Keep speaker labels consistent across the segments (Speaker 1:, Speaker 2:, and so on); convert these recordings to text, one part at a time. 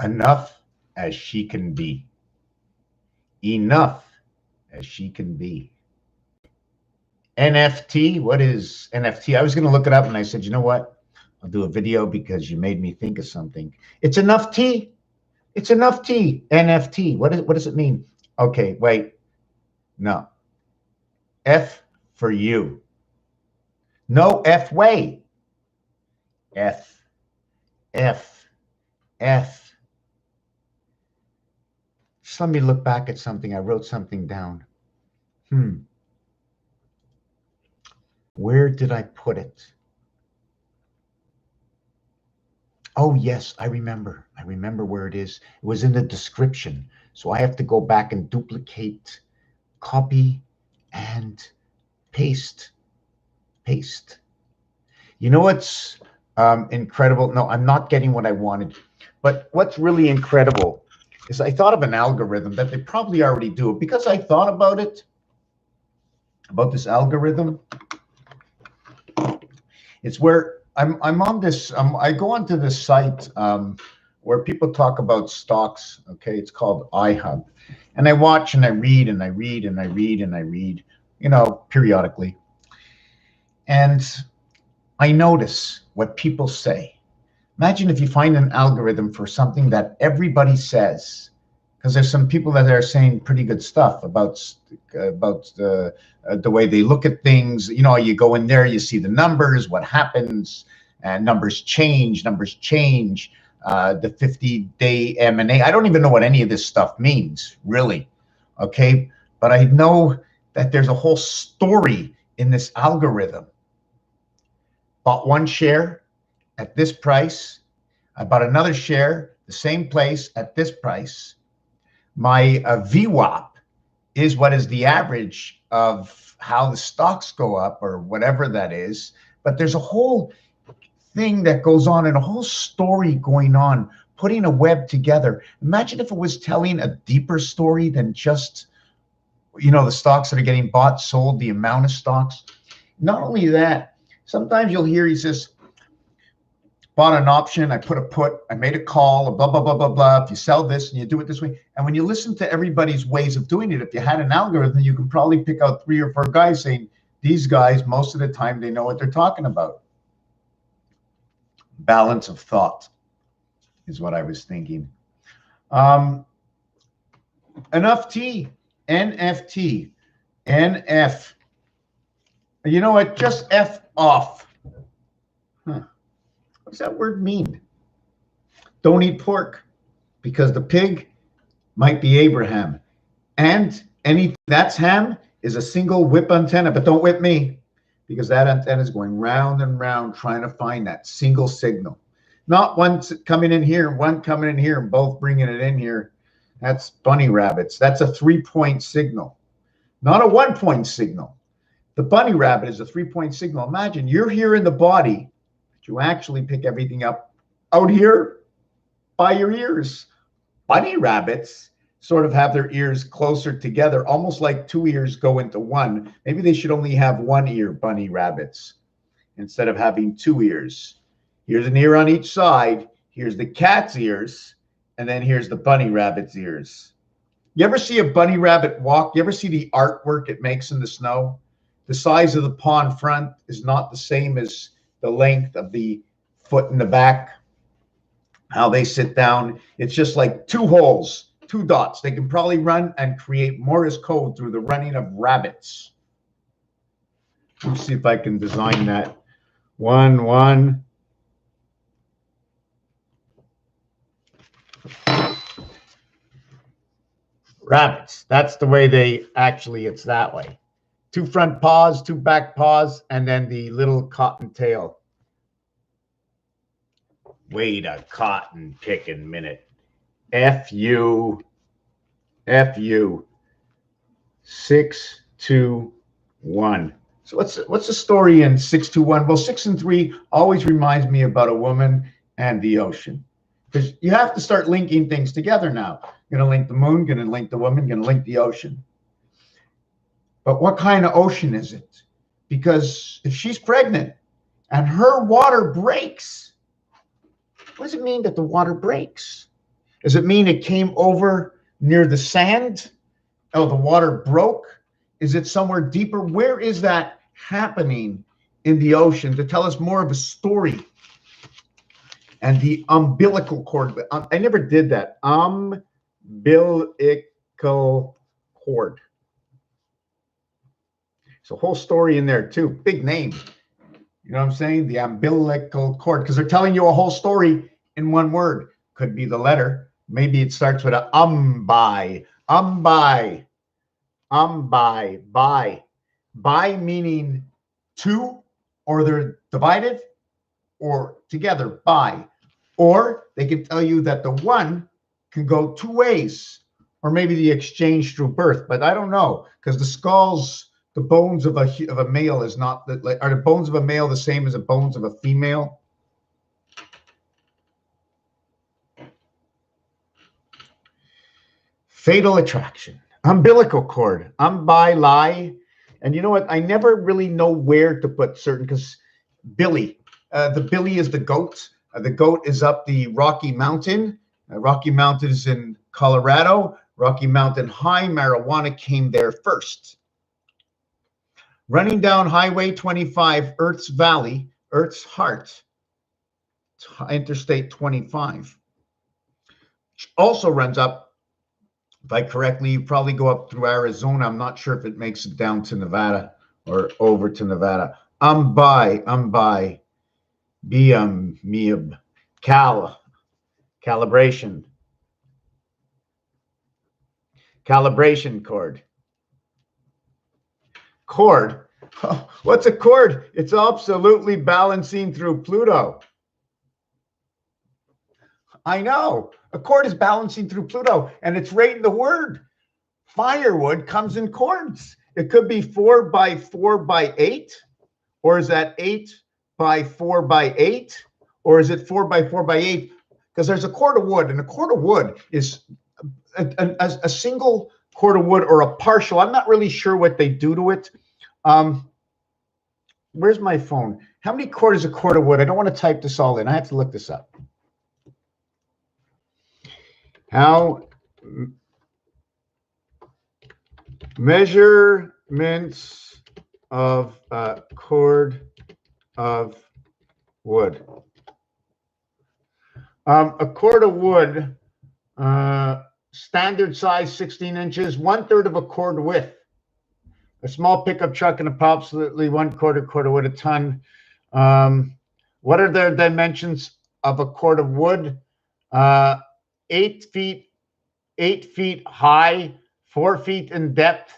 Speaker 1: Enough as she can be. Enough as she can be. NFT, what is NFT? I was going to look it up and I said, you know what? I'll do a video because you made me think of something. It's enough tea. It's enough tea. NFT. What does it mean? Okay, wait. No. F for you. No F way. F. F. F. Just let me look back at something. I wrote something down. Where did I put it? Oh, yes, I remember. I remember where it is. It was in the description. So I have to go back and duplicate, copy, and paste. Paste. You know what's incredible? No, I'm not getting what I wanted. But what's really incredible is I thought of an algorithm that they probably already do. Because I thought about it, about this algorithm, it's where I'm on this, I go onto this site where people talk about stocks, okay? It's called iHub. And I watch and I read and I read and I read and I read, you know, periodically. And I notice what people say. Imagine if you find an algorithm for something that everybody says, because there's some people that are saying pretty good stuff about the way they look at things. You know, you go in there, you see the numbers, what happens, and numbers change. The 50-day M&A. I don't even know what any of this stuff means, really. Okay, but I know that there's a whole story in this algorithm. Bought one share at this price. I bought another share, the same place at this price. My VWAP is what is the average of how the stocks go up or whatever that is. But there's a whole thing that goes on and a whole story going on, putting a web together. Imagine if it was telling a deeper story than just, you know, the stocks that are getting bought, sold, the amount of stocks. Not only that, sometimes you'll hear he says, bought an option, I put a put, I made a call, blah, blah, blah, blah, blah. If you sell this and you do it this way. And when you listen to everybody's ways of doing it, if you had an algorithm, you can probably pick out 3 or 4 guys saying, these guys, most of the time, they know what they're talking about. Balance of thought is what I was thinking. Enough tea, NFT, NF. You know what? Just F off. Huh. What does that word mean? Don't eat pork because the pig might be Abraham. And anything that's ham is a single whip antenna, but don't whip me because that antenna is going round and round trying to find that single signal. Not one coming in here, one coming in here, and both bringing it in here. That's bunny rabbits. That's a 3-point signal, not a 1-point signal. The bunny rabbit is a 3-point signal. Imagine you're here in the body, but you actually pick everything up out here by your ears. Bunny rabbits sort of have their ears closer together, almost like 2 ears go into one. Maybe they should only have 1 ear, bunny rabbits, instead of having 2 ears. Here's an ear on each side. Here's the cat's ears, and then here's the bunny rabbit's ears. You ever see a bunny rabbit walk? You ever see the artwork it makes in the snow? The size of the paw front is not the same as the length of the foot in the back. How they sit down, it's just like 2 holes, 2 dots. They can probably run and create Morse code through the running of rabbits. Let's see if I can design that. 1, 1. Rabbits. That's the way they actually, it's that way. 2 front paws, 2 back paws, and then the little cotton tail. Wait a cotton picking minute. F-U. 6, 2, 1. So what's the story in 6, 2, 1? Well, 6 and 3 always reminds me about a woman and the ocean. Because you have to start linking things together now. Going to link the moon, going to link the woman, going to link the ocean. But what kind of ocean is it? Because if she's pregnant and her water breaks, what does it mean that the water breaks? Does it mean it came over near the sand? Oh, the water broke? Is it somewhere deeper? Where is that happening in the ocean to tell us more of a story? And the umbilical cord. I never did that. Umbilical cord. It's a whole story in there too. Big name. You know what I'm saying? The umbilical cord. Because they're telling you a whole story in one word. Could be the letter. Maybe it starts with a by. By. By meaning two, or they're divided, or together, by. Or they can tell you that the one can go two ways, or maybe the exchange through birth. But I don't know, because the skulls, the bones of a male is not, are the bones of a male the same as the bones of a female? Fatal attraction. Umbilical cord. Lie. And you know what? I never really know where to put certain, because Billy. The Billy is the goat. The goat is up the Rocky Mountain. Rocky Mountain is in Colorado. Rocky Mountain High. Marijuana came there first. Running down Highway 25, Earth's Valley, Earth's Heart, Interstate 25. Also runs up, if I correctly, you probably go up through Arizona. I'm not sure if it makes it down to Nevada or over to Nevada. Calibration. Calibration cord. Cord. Oh, what's a cord? It's absolutely balancing through Pluto. I know. A cord is balancing through Pluto, and it's right in the word. Firewood comes in cords. It could be 4 by 4 by 8, or is that 8 by 4 by 8, or is it 4 by 4 by 8? Because there's a cord of wood, and a cord of wood is a single cord of wood or a partial. I'm not really sure what they do to it. Where's my phone? How many cord is a cord of wood? I don't want to type this all in. I have to look this up. How measurements of a cord of wood. A cord of wood, standard size 16 inches, 1/3 of a cord width. A small pickup truck and approximately 1/4 cord of wood a ton. What are the dimensions of a cord of wood? 8 feet high, 4 feet in depth,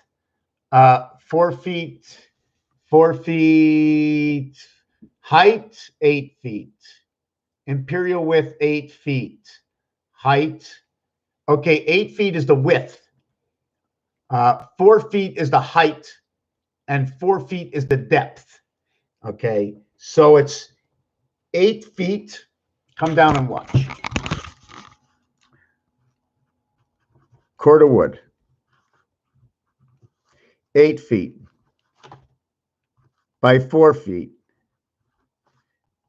Speaker 1: 4 feet height, 8 feet. Imperial width, 8 feet. Height. Okay, 8 feet is the width. 4 feet is the height, and 4 feet is the depth. Okay, so it's 8 feet. Come down and watch. Cord of wood. 8 feet by 4 feet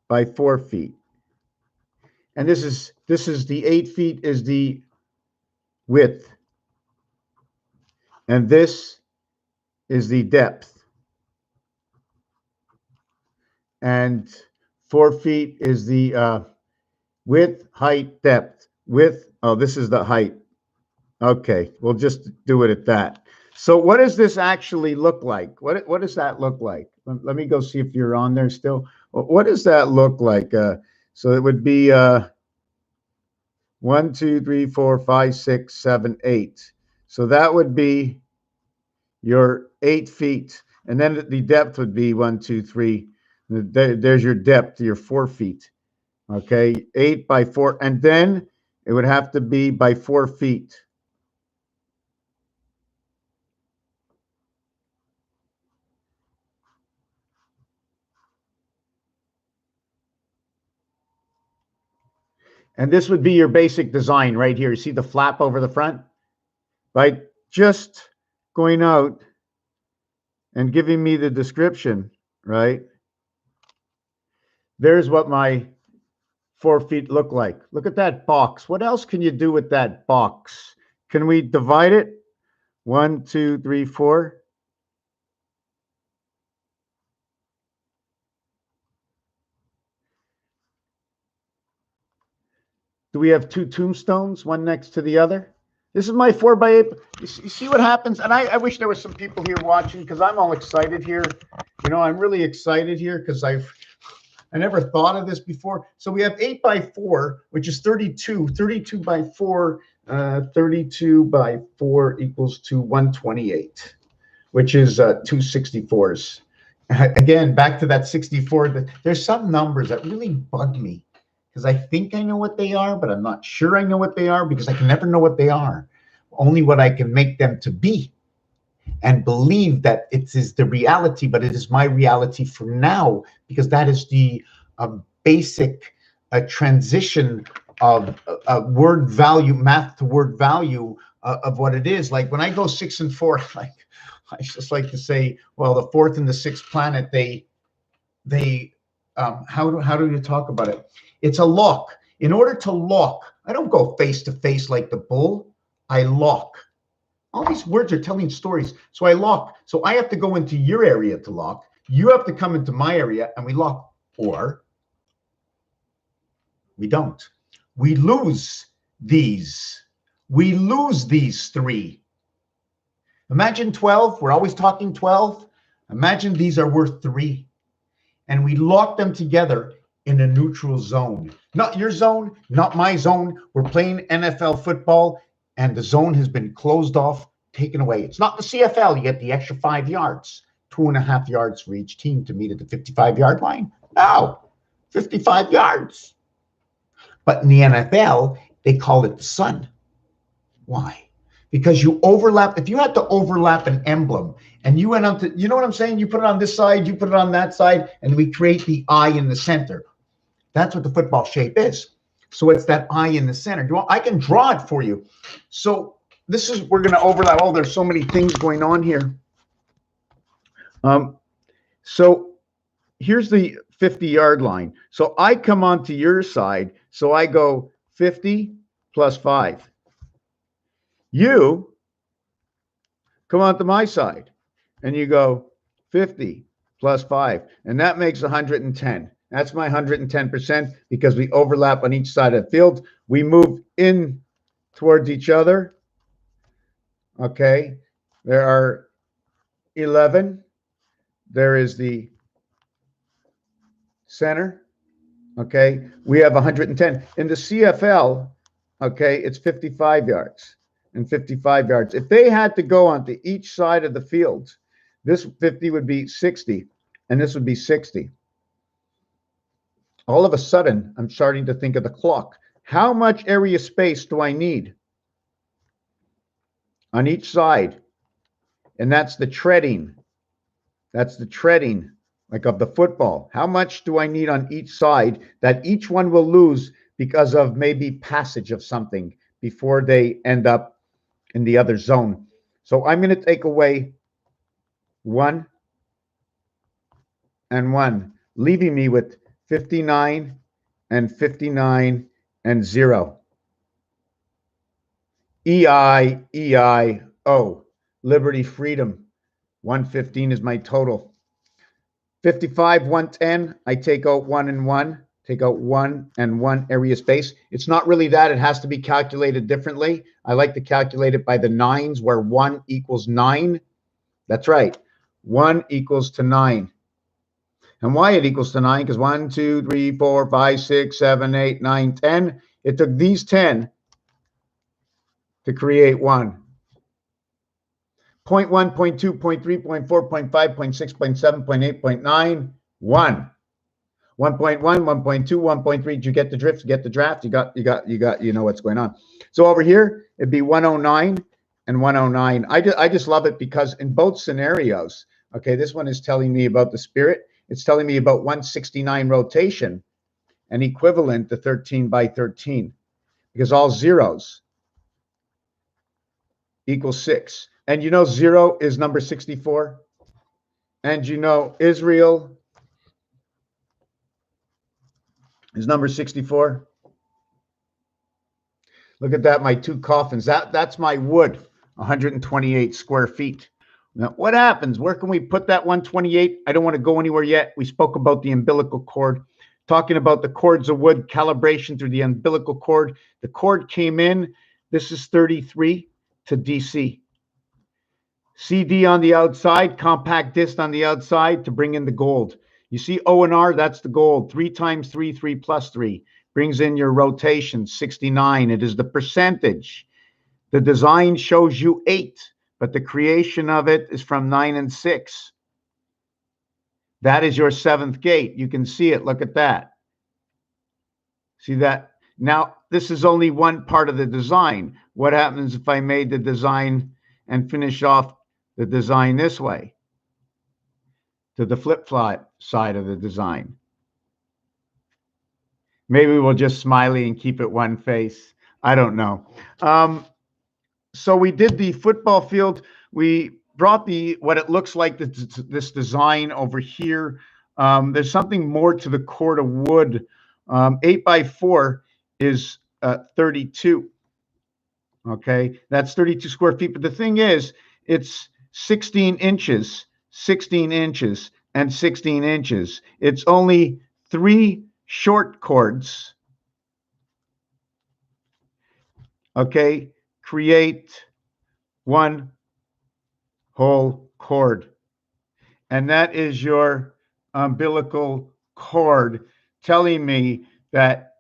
Speaker 1: by 4 feet. And this is the 8 feet is the width. And this is the depth. And 4 feet is the width, height, depth. Width, oh, this is the height. Okay, we'll just do it at that. So what does this actually look like? What does that look like? Let me go see if you're on there still. What does that look like? So it would be 1, 2, 3, 4, 5, 6, 7, 8. So that would be your 8 feet. And then the depth would be 1, 2, 3. There's your depth, your 4 feet. Okay, 8 by 4. And then it would have to be by 4 feet. And this would be your basic design right here. You see the flap over the front? By just going out and giving me the description, right? There's what my 4 feet look like? Look at that box. What else can you do with that box? Can we divide it? 1, 2, 3, 4. Do we have 2 tombstones, one next to the other? This is my 4x8. You see what happens? And I wish there were some people here watching, because I'm all excited here. You know, I'm really excited here because I never thought of this before. So we have 8x4, which is 32. 32 by 4, 32 by 4 equals to 128, which is 2 64s. Again, back to that 64. There's some numbers that really bug me, because I think I know what they are, but I'm not sure I know what they are, because I can never know what they are. Only what I can make them to be, and believe that it is the reality, but it is my reality for now, because that is the basic transition of word value, math to word value of what it is. Like when I go 6 and 4, like I just like to say, well, the 4th and the 6th planet, how do you talk about it? It's a lock. In order to lock, I don't go face to face like the bull. I lock. All these words are telling stories. So I lock. So I have to go into your area to lock. You have to come into my area and we lock. Or we don't. We lose these. We lose these 3. Imagine 12. We're always talking 12. Imagine these are worth 3. And we lock them together in a neutral zone. Not your zone, not my zone. We're playing NFL football, and the zone has been closed off, taken away. It's not the CFL. You get the extra 5 yards, 2.5 yards for each team to meet at the 55-yard line. No, 55 yards. But in the NFL, they call it the sun. Why? Because you overlap. If you had to overlap an emblem and you went on to, you know what I'm saying? You put it on this side, you put it on that side, and we create the eye in the center. That's what the football shape is. So it's that eye in the center. Do you want, I can draw it for you. So this is, we're going to overlap. Oh, there's so many things going on here. So here's the 50-yard line. So I come onto your side. So I go 50 plus 5. You come onto my side and you go 50 plus 5. And that makes 110. That's my 110% because we overlap on each side of the field. We move in towards each other. Okay. There are 11. There is the center. Okay. We have 110. In the CFL, okay, it's 55 yards and 55 yards. If they had to go onto each side of the field, this 50 would be 60 and this would be 60. All of a sudden, I'm starting to think of the clock. How much area space do I need on each side? And that's the treading. That's the treading, like of the football. How much do I need on each side that each one will lose because of maybe passage of something before they end up in the other zone? So I'm going to take away 1 and 1, leaving me with 59 and 59 and 0. E-I-E-I-O. Liberty, freedom. 115 is my total. 55, 110. I take out 1 and 1. Take out 1 and 1 area space. It's not really that. It has to be calculated differently. I like to calculate it by the 9s, where 1 equals 9. That's right. 1 equals to 9. And why it equals to 9? Because 1, 2, 3, 4, 5, 6, 7, 8, 9, 10. It took these 10 to create 1. 0.1, 0.2, 0.3, 0.4, 0.5, 0.6, 0.7, 0.8, 0.9, 1. 1.1, 1.2, 1.3. Did you get the drift? Get the draft? You know what's going on. So over here, it'd be 109 and 109. I just love it because in both scenarios, okay, this one is telling me about the spirit. It's telling me about 169 rotation and equivalent to 13 by 13 because all zeros equal 6. And you know 0 is number 64. And you know Israel is number 64. Look at that, my 2 coffins. That's my wood, 128 square feet. Now, what happens? Where can we put that 128? I don't want to go anywhere yet. We spoke about the umbilical cord, talking about the cords of wood, calibration through the umbilical cord. The cord came in. This is 33 to DC. CD on the outside, compact disc on the outside to bring in the gold. You see O and R, that's the gold. 3 times 3, 3 plus 3. Brings in your rotation, 69. It is the percentage. The design shows you 8, but the creation of it is from 9 and 6. That is your 7th gate. You can see it. Look at that. See that? Now, this is only one part of the design. What happens if I made the design and finish off the design this way to the flip-flop side of the design? Maybe we'll just smiley and keep it one face. I don't know. So we did the football field. We brought what it looks like this design over here. There's something more to the cord of wood. 8 by 4 is 32. Okay, that's 32 square feet. But the thing is, it's 16 inches, 16 inches, and 16 inches. It's only 3 short cords. Okay, create one whole cord. And that is your umbilical cord, telling me that,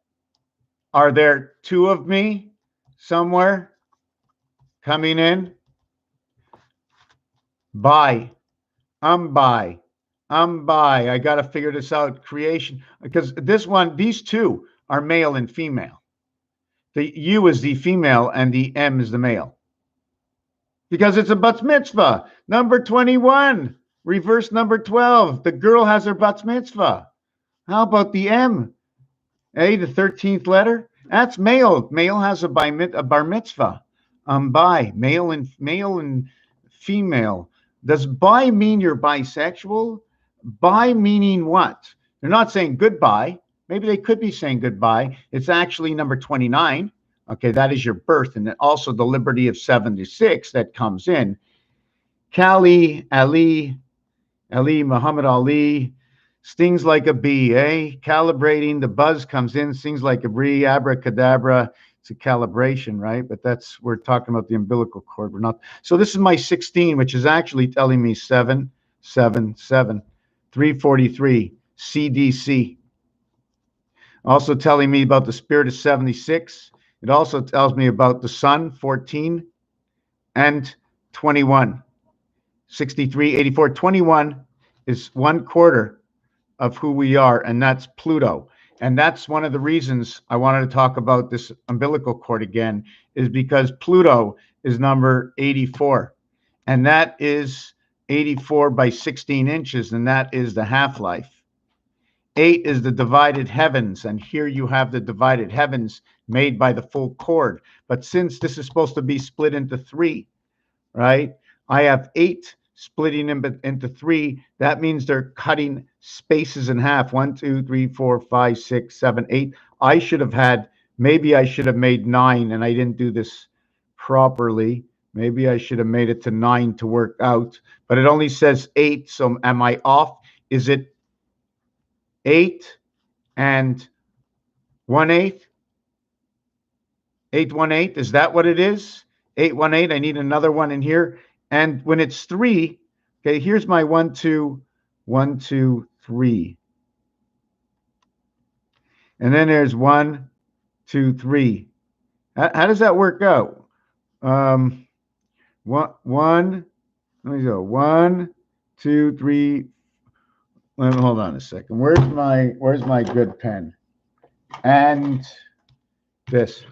Speaker 1: are there 2 of me somewhere coming in? Bi. I'm bi. I got to figure this out. Creation, because these 2 are male and female. The U is the female and the M is the male. Because it's a bat mitzvah. Number 21, reverse number 12. The girl has her bat mitzvah. How about the M? Hey, the 13th letter? That's male. Male has a bar mitzvah. Bi, male and female. Does bi mean you're bisexual? Bi meaning what? They're not saying goodbye. Maybe they could be saying goodbye. It's actually number 29. Okay, that is your birth. And then also the liberty of 76 that comes in. Ali, Muhammad Ali, stings like a bee, eh? Calibrating, the buzz comes in, stings like a bee, abracadabra. It's a calibration, right? But we're talking about the umbilical cord. We're not. So this is my 16, which is actually telling me 7, 7, 7, 343, CDC. Also telling me about the spirit of 76. It also tells me about the sun, 14, and 21. 63, 84, 21 is 1/4 of who we are, and that's Pluto. And that's one of the reasons I wanted to talk about this umbilical cord again, is because Pluto is number 84. And that is 84 by 16 inches, and that is the half-life. 8 is the divided heavens, and here you have the divided heavens made by the full cord. But since this is supposed to be split into 3, right? I have 8 splitting into 3. That means they're cutting spaces in half. 1, 2, 3, 4, 5, 6, 7, 8. Maybe I should have made 9, and I didn't do this properly. Maybe I should have made it to 9 to work out, but it only says 8. So am I off? Is it 8 and 1/8? 8 1/8, is that what it is? 8 1/8. I need another one in here. And when it's 3, okay, here's my 1 2 1 2 3. And then there's 1 2 3. How does that work out? One. Let me go. 1 2 3. Hold on a second. Where's my good pen? And this.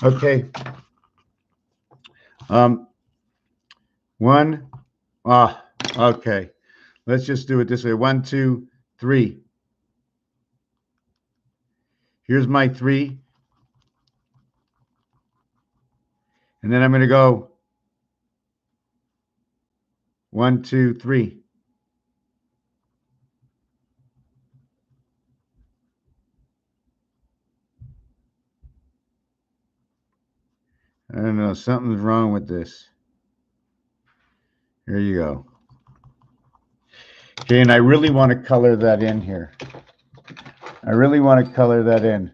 Speaker 1: Okay. Okay. Let's just do it this way. 1, 2, 3. Here's my 3. And then I'm going to go 1, 2, 3. I don't know. Something's wrong with this. Here you go. Okay, and I really want to color that in here. I really want to color that in.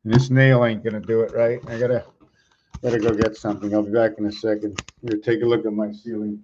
Speaker 1: This nail ain't going to do it, right? I gotta go get something. I'll be back in a second. Here, take a look at my ceiling.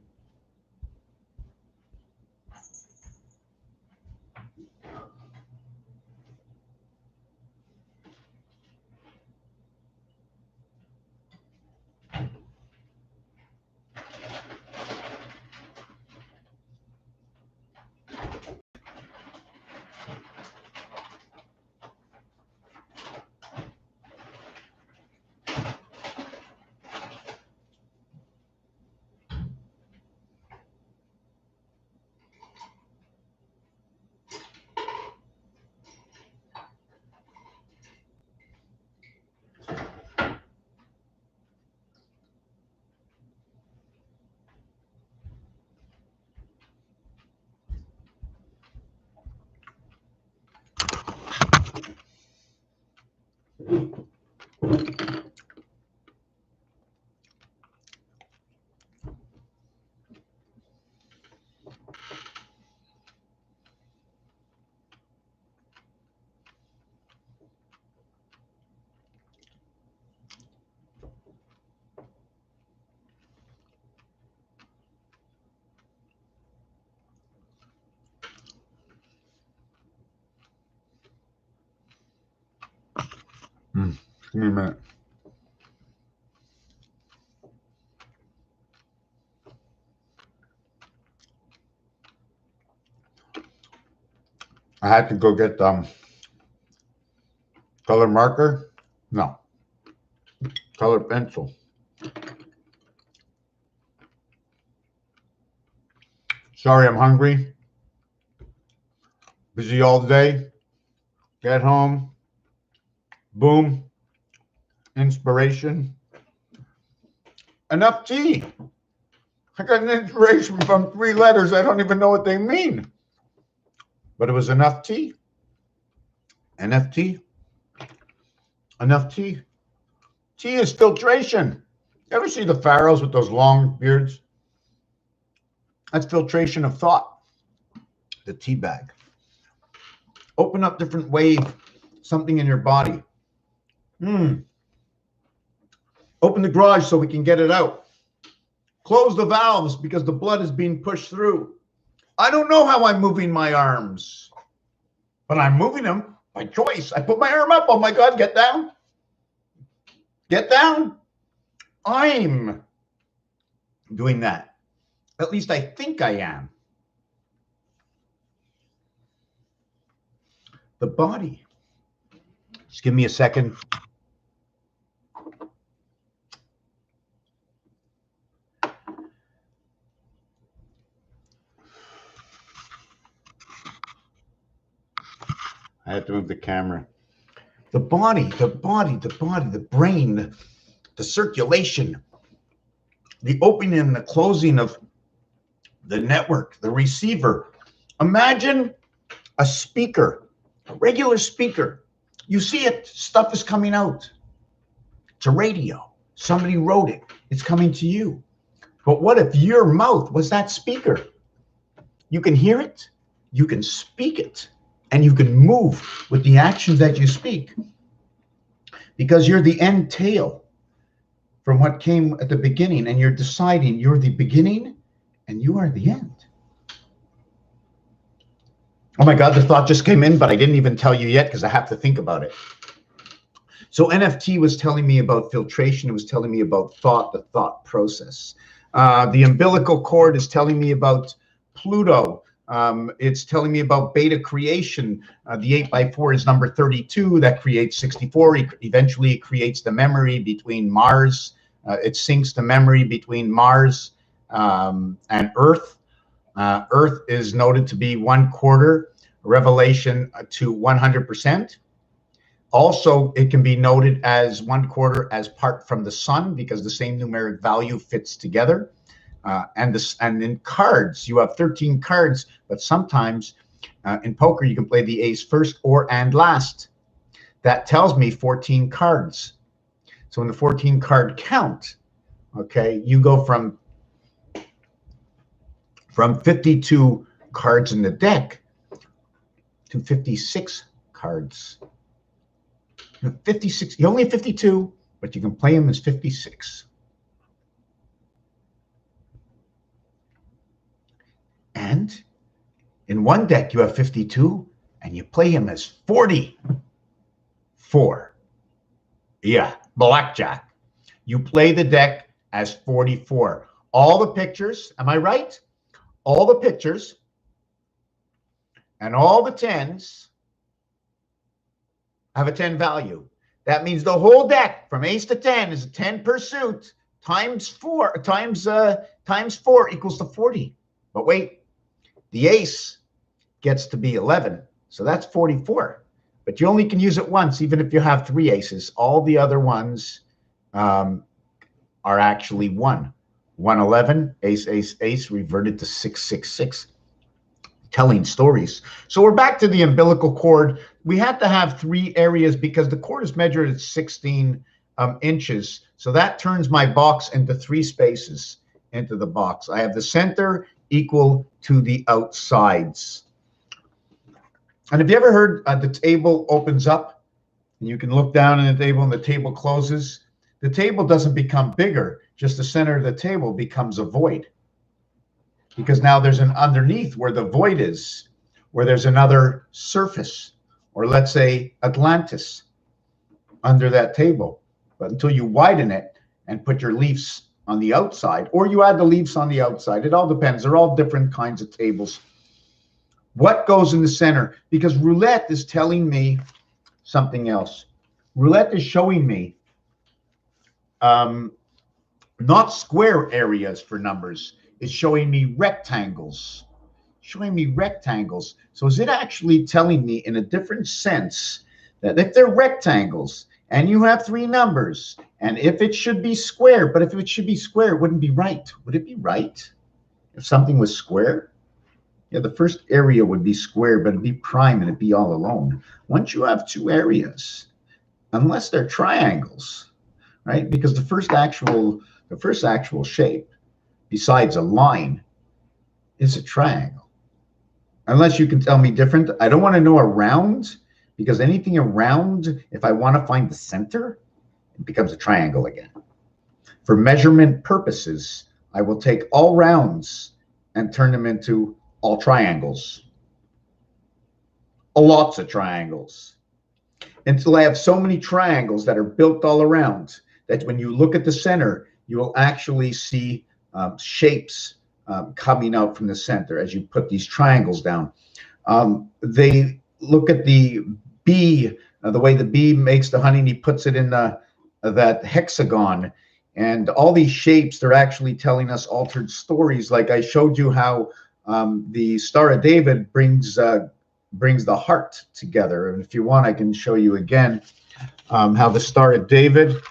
Speaker 1: Give me a minute. I had to go get color marker. No. Color pencil. Sorry, I'm hungry. Busy all day. Get home. Boom. Inspiration. Enough tea. I got an inspiration from 3 letters. I don't even know what they mean. But it was enough tea. NFT. Enough tea. Tea is filtration. You ever see the pharaohs with those long beards? That's filtration of thought. The tea bag. Open up different wave, something in your body. Open the garage so we can get it out. Close the valves because the blood is being pushed through. I don't know how I'm moving my arms, but I'm moving them by choice. I put my arm up. Oh my God, get down. Get down. I'm doing that. At least I think I am. The body. Just give me a second. I have to move the camera. The body, the brain, the circulation, the opening and the closing of the network, the receiver. Imagine a speaker, a regular speaker. You see it, stuff is coming out. It's a radio. Somebody wrote it. It's coming to you. But what if your mouth was that speaker? You can hear it, you can speak it, and you can move with the actions that you speak. Because you're the end tail from what came at the beginning, and you're deciding you're the beginning and you are the end. Oh my God, the thought just came in, but I didn't even tell you yet because I have to think about it. So NFT was telling me about filtration. It was telling me about thought, the thought process. The umbilical cord is telling me about Pluto, It's telling me about beta creation. The 8x4 is number 32. That creates 64. Eventually, it creates the memory between Mars. It syncs the memory between Mars and Earth. Earth is noted to be 1/4 revelation to 100%. Also, it can be noted as 1/4 as part from the sun because the same numeric value fits together. And in cards, you have 13 cards, but sometimes in poker, you can play the ace first and last. That tells me 14 cards. So in the 14 card count, okay, you go from 52 cards in the deck to 56 cards. 56, you only have 52, but you can play them as 56. And in one deck, you have 52, and you play him as 44. Yeah, blackjack. You play the deck as 44. All the pictures, am I right? All the pictures and all the tens have a 10 value. That means the whole deck from ace to 10 is a 10 per suit times 4 equals to 40. But wait, the ace gets to be 11, so that's 44. But you only can use it once, even if you have 3 aces. All the other ones are actually 1. 111, ace, ace, ace, reverted to 666. Telling stories. So we're back to the umbilical cord. We had to have 3 areas because the cord is measured at 16 inches. So that turns my box into 3 spaces into the box. I have the center equal to the outsides. And have you ever heard the table opens up and you can look down in the table and the table closes? The table doesn't become bigger, just the center of the table becomes a void. Because now there's an underneath where the void is, where there's another surface, or let's say Atlantis under that table. But until you widen it and put your leaves on the outside, or you add the leaves on the outside, it all depends. They're all different kinds of tables. What goes in the center? Because roulette is telling me something else. Roulette is showing me not square areas for numbers. It's showing me rectangles. So is it actually telling me in a different sense that if they're rectangles and you have 3 numbers, and if it should be square, but if it should be square, it wouldn't be right. Would it be right if something was square? Yeah, the first area would be square, but it'd be prime and it'd be all alone. Once you have 2 areas, unless they're triangles, right? Because the first actual shape, besides a line, is a triangle. Unless you can tell me different. I don't want to know a round, because anything around, if I want to find the center, it becomes a triangle again. For measurement purposes, I will take all rounds and turn them into all triangles. Lots of triangles. Until I have so many triangles that are built all around that when you look at the center, you will actually see shapes coming out from the center as you put these triangles down. They look at the bee, the way the bee makes the honey, and he puts it in that hexagon. And all these shapes, they're actually telling us altered stories. Like I showed you how the Star of David brings the heart together. And if you want, I can show you again how the Star of David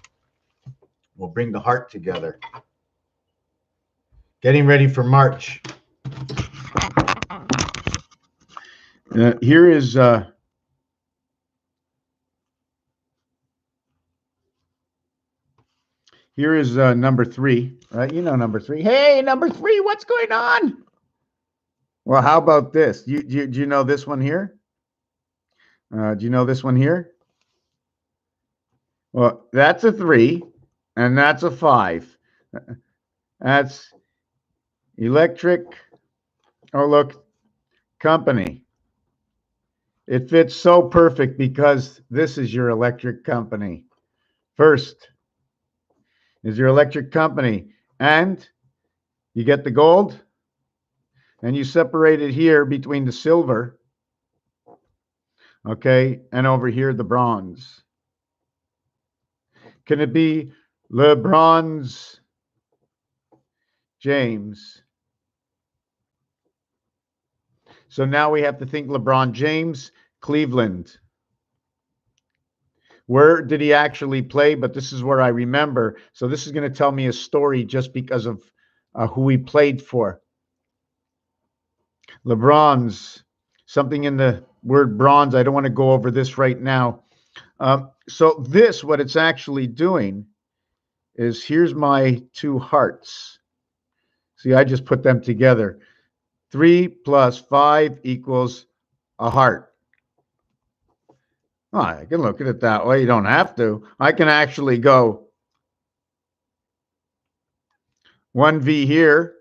Speaker 1: will bring the heart together. Getting ready for March. Here is number 3, right? You know number 3. Hey, number 3, what's going on? Well, how about this? Do you know this one here? Do you know this one here? Well, that's a 3, and that's a 5. That's electric. Oh, look, company. It fits so perfect because this is your electric company. First is your electric company, and you get the gold. and you separate it here between the silver, okay, and over here the bronze. Can it be LeBron's James? So now we have to think LeBron James, Cleveland. Where did he actually play? But this is where I remember. So this is going to tell me a story just because of who he played for. LeBron's, something in the word bronze. I don't want to go over this right now. So this, what it's actually doing is, here's my two hearts. See, I just put them together. 3 plus 5 equals a heart. Oh, I can look at it that way. You don't have to. I can actually go 1V here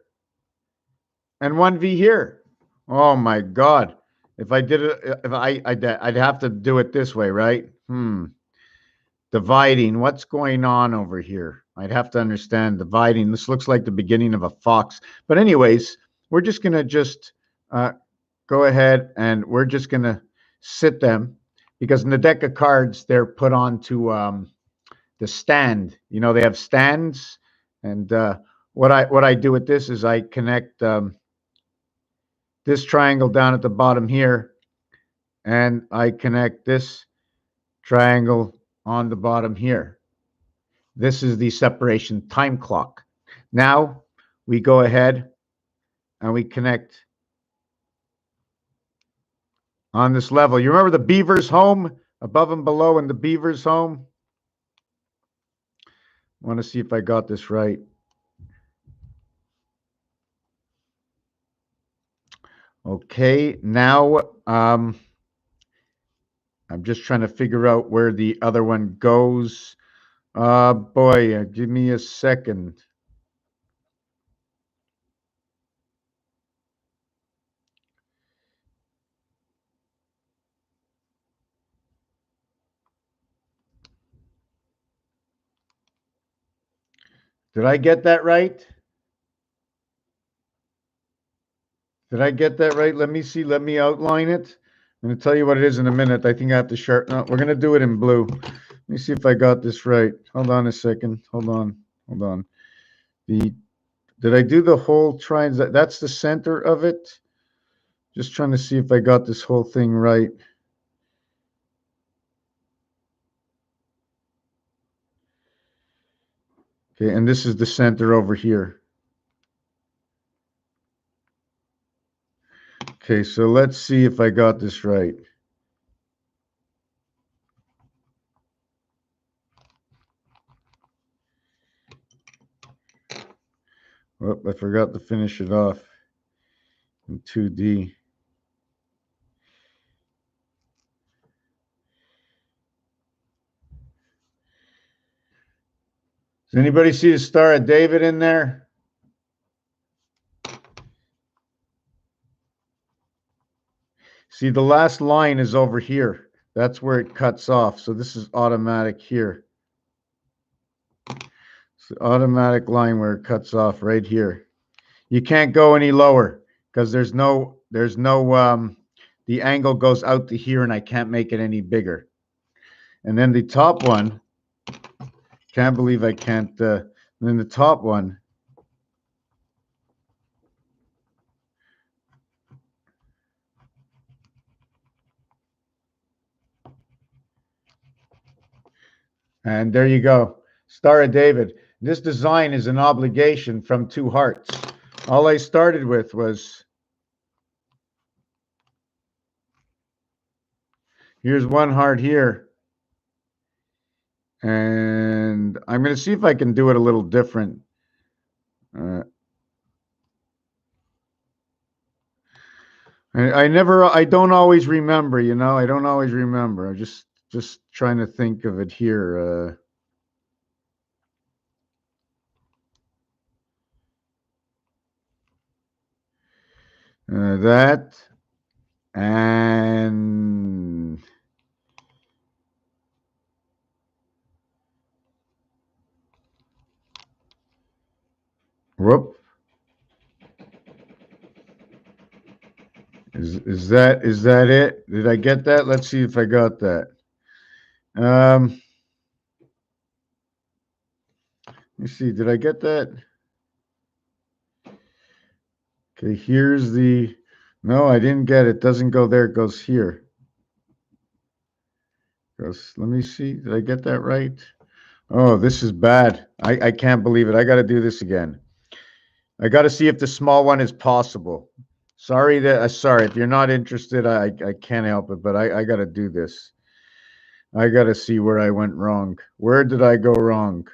Speaker 1: and 1V here. Oh my God. If I did it, if I'd have to do it this way, right? Dividing. What's going on over here? I'd have to understand dividing. This looks like the beginning of a fox. But anyways, we're just going to just go ahead and we're just going to sit them, because in the deck of cards, they're put onto the stand. You know, they have stands. And what I do with this is I connect this triangle down at the bottom here, and I connect this triangle on the bottom here. This is the separation time clock. Now we go ahead and we connect on this level. You remember the beaver's home, above and below, and the beaver's home? I want to see if I got this right. Okay, now I'm just trying to figure out where the other one goes. Boy, give me a second. Did I get that right? Did I get that right? Let me see. Let me outline it. I'm going to tell you what it is in a minute. I think I have to sharpen up. We're going to do it in blue. Let me see if I got this right. Hold on a second. Hold on. Hold on. Did I do the whole triangle? That's the center of it. Just trying to see if I got this whole thing right. Okay, and this is the center over here. Okay, so let's see if I got this right. Oh, I forgot to finish it off in 2D. Does anybody see the Star of David in there? See, the last line is over here. That's where it cuts off. So this is automatic here. It's the automatic line where it cuts off right here. You can't go any lower because there's no, the angle goes out to here and I can't make it any bigger. And then the top one, can't believe I can't, then the top one, and there you go. Star of David. This design is an obligation from two hearts. All I started with was, here's one heart here. And I'm going to see if I can do it a little different. I don't always remember, you know, I don't always remember. I'm just trying to think of it here. That and whoop. Is that it? Did I get that? Let's see if I got that. Let me see. Did I get that? Okay, here's the. No, I didn't get it. Doesn't go there. It goes here. Goes. Let me see. Did I get that right? Oh, this is bad. I can't believe it. I got to do this again. I got to see if the small one is possible. Sorry that. Sorry if you're not interested. I can't help it, but I got to do this. I got to see where I went wrong. Where did I go wrong?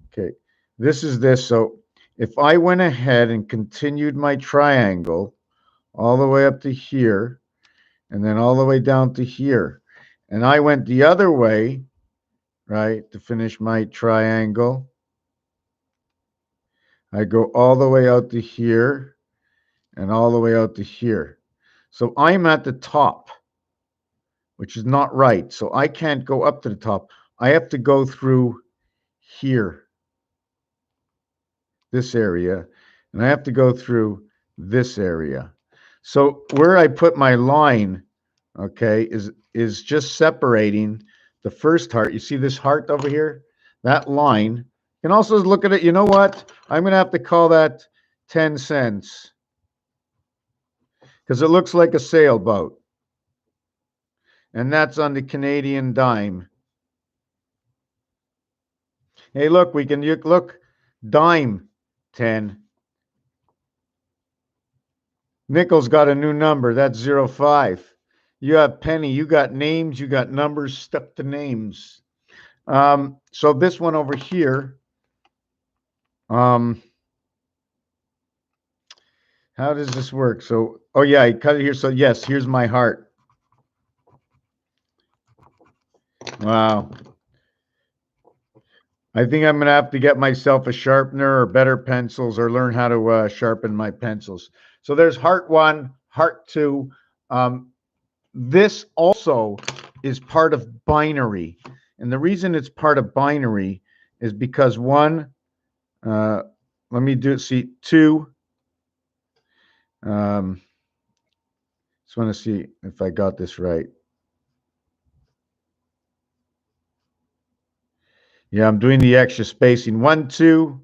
Speaker 1: Okay, this is this. So if I went ahead and continued my triangle all the way up to here, and then all the way down to here, and I went the other way, right, to finish my triangle, I go all the way out to here and all the way out to here. So I'm at the top, which is not right. So I can't go up to the top. I have to go through here, this area, and I have to go through this area. So where I put my line, okay, is just separating the first heart. You see this heart over here? That line. You can also look at it. You know what? I'm going to have to call that 10 cents because it looks like a sailboat. And that's on the Canadian dime. Hey, look, we can look, dime 10. Nickel's got a new number. That's 05. You have penny. You got names. You got numbers stuck to names. So this one over here, how does this work? So, oh yeah, I cut it here. So yes, here's my heart. Wow. I think I'm going to have to get myself a sharpener or better pencils or learn how to sharpen my pencils. So there's heart 1, heart 2. This also is part of binary. And the reason it's part of binary is because 1, let me do it, see, 2. Just want to see if I got this right. Yeah, I'm doing the extra spacing. 1, 2.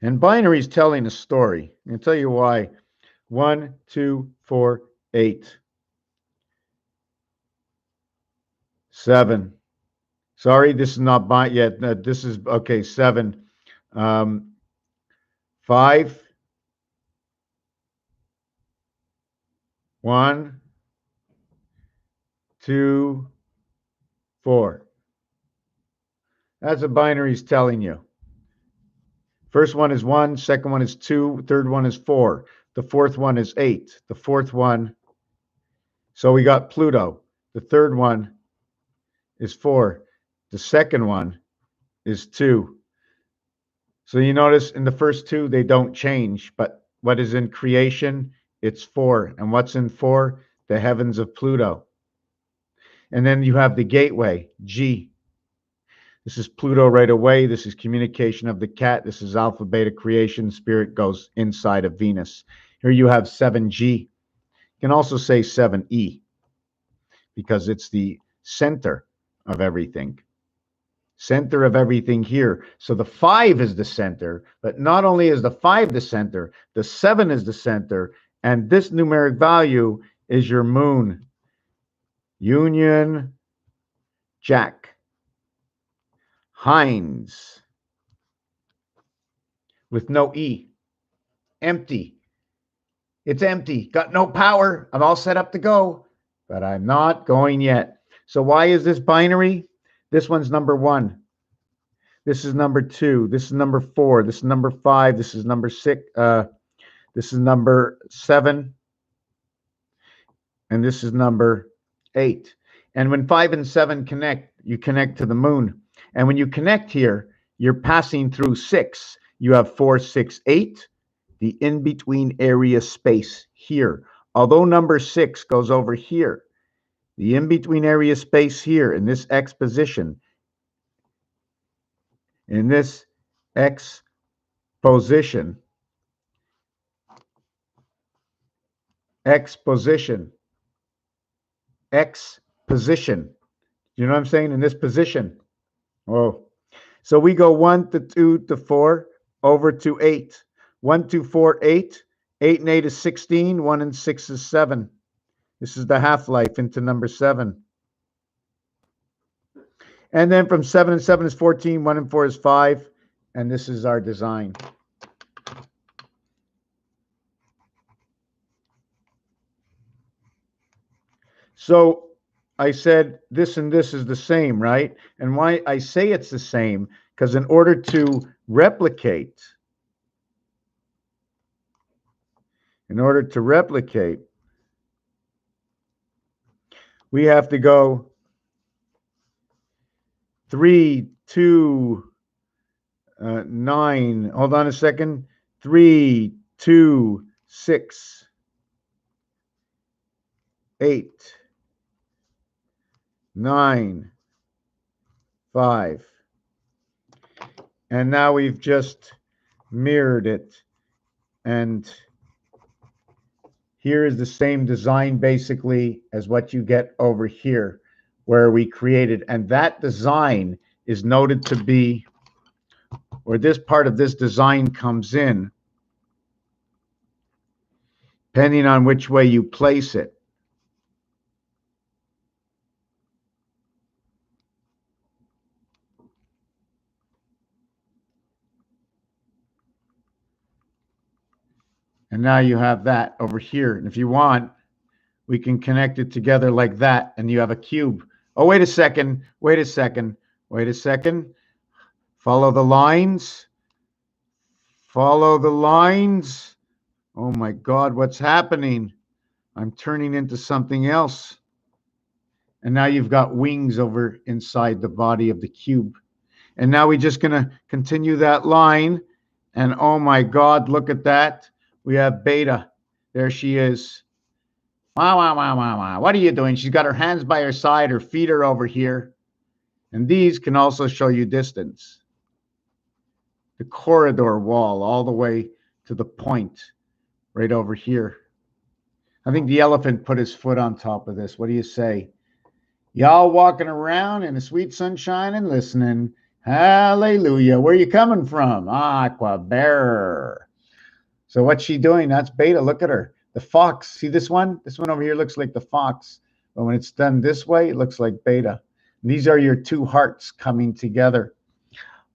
Speaker 1: And binary is telling a story. I'll tell you why. 1, 2, 4, 8. 7. Sorry, this is not binary yet. No, this is, okay, 7. 5. 1, 2, 4. That's what binary is telling you. First one is 1, second one is 2, third one is 4. The fourth one is 8. The fourth one, so we got Pluto. The third one is 4. The second one is 2. So you notice in the first 2, they don't change, but what is in creation, it's 4. And what's in 4? The heavens of Pluto. And then you have the gateway, G. This is Pluto right away. This is communication of the cat. This is alpha, beta creation. Spirit goes inside of Venus. Here you have 7G. You can also say 7E because it's the center of everything. Center of everything here. So the 5 is the center, but not only is the 5 the center, the 7 is the center, and this numeric value is your moon. Union Jack. Heinz. With no E. Empty. It's empty. Got no power. I'm all set up to go, but I'm not going yet. So why is this binary? This one's number 1. This is number 2. This is number 4. This is number 5. This is number 6. This is number 7. And this is number 8. And when 5 and 7 connect, you connect to the moon. And when you connect here, you're passing through 6. You have 4, 6, 8. The in-between area space here. Although number 6 goes over here, the in-between area space here in this X position in this X position, X position, X position. You know what I'm saying? In this position. Oh, so we go 1 to 2 to 4 over to 8. 1, 2, 4, 8. 8 and 8 is 16. 1 and 6 is 7. This is the half-life into number 7. And then from 7 and 7 is 14. 1 and 4 is 5. And this is our design. So I said this and this is the same, right? And why I say it's the same, because in order to replicate, we have to go 3, 2, 9. Hold on a second. 3, 2, 6, 8, 9, 5. And now we've just mirrored it. And here is the same design basically as what you get over here where we created. And that design is noted to be, or this part of this design comes in, depending on which way you place it. And now you have that over here. And if you want, we can connect it together like that, and you have a cube. Oh, wait a second. Wait a second. Wait a second. Follow the lines. Follow the lines. Oh my God, what's happening? I'm turning into something else. And now you've got wings over inside the body of the cube. And now we're just going to continue that line. And oh my God, look at that. We have beta. There she is. Wow, wow, wow, wow, wow. What are you doing? She's got her hands by her side. Her feet are over here. And these can also show you distance. The corridor wall all the way to the point right over here. I think the elephant put his foot on top of this. What do you say? Y'all walking around in the sweet sunshine and listening. Hallelujah. Where are you coming from? Aqua Bear. So what's she doing? That's beta. Look at her. The fox. See this one? This one over here looks like the fox. But when it's done this way, it looks like beta. And these are your two hearts coming together.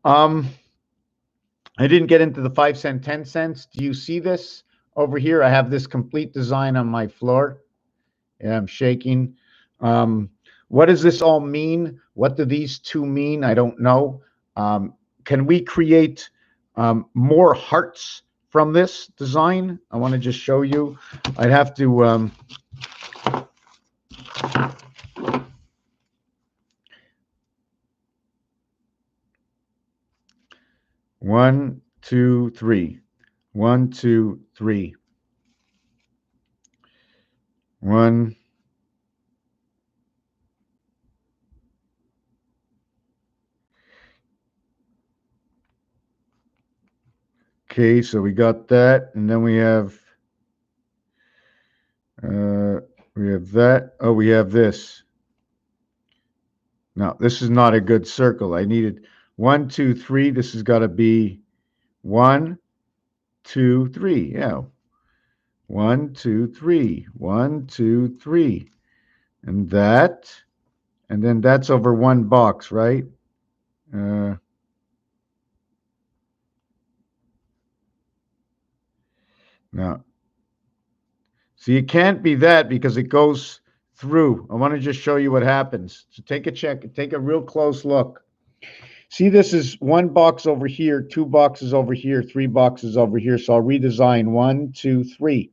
Speaker 1: I didn't get into the 5 cent, 10 cents. Do you see this over here? I have this complete design on my floor. Yeah, I'm shaking. What does this all mean? What do these two mean? I don't know. Can we create more hearts from this design? I want to just show you. I'd have to one, two, three. 1, 2, 3. 1. Okay, so we got that, and then we have that. Oh, we have this. No, this is not a good circle. I needed 1, 2, 3. This has got to be 1, 2, 3. Yeah. 1, 2, 3. 1, 2, 3. And that. And then that's over one box, right? No. See, it can't be that because it goes through. I want to just show you what happens. So take a real close look. See, this is one box over here, 2 boxes over here, 3 boxes over here. So I'll redesign 1, 2, 3.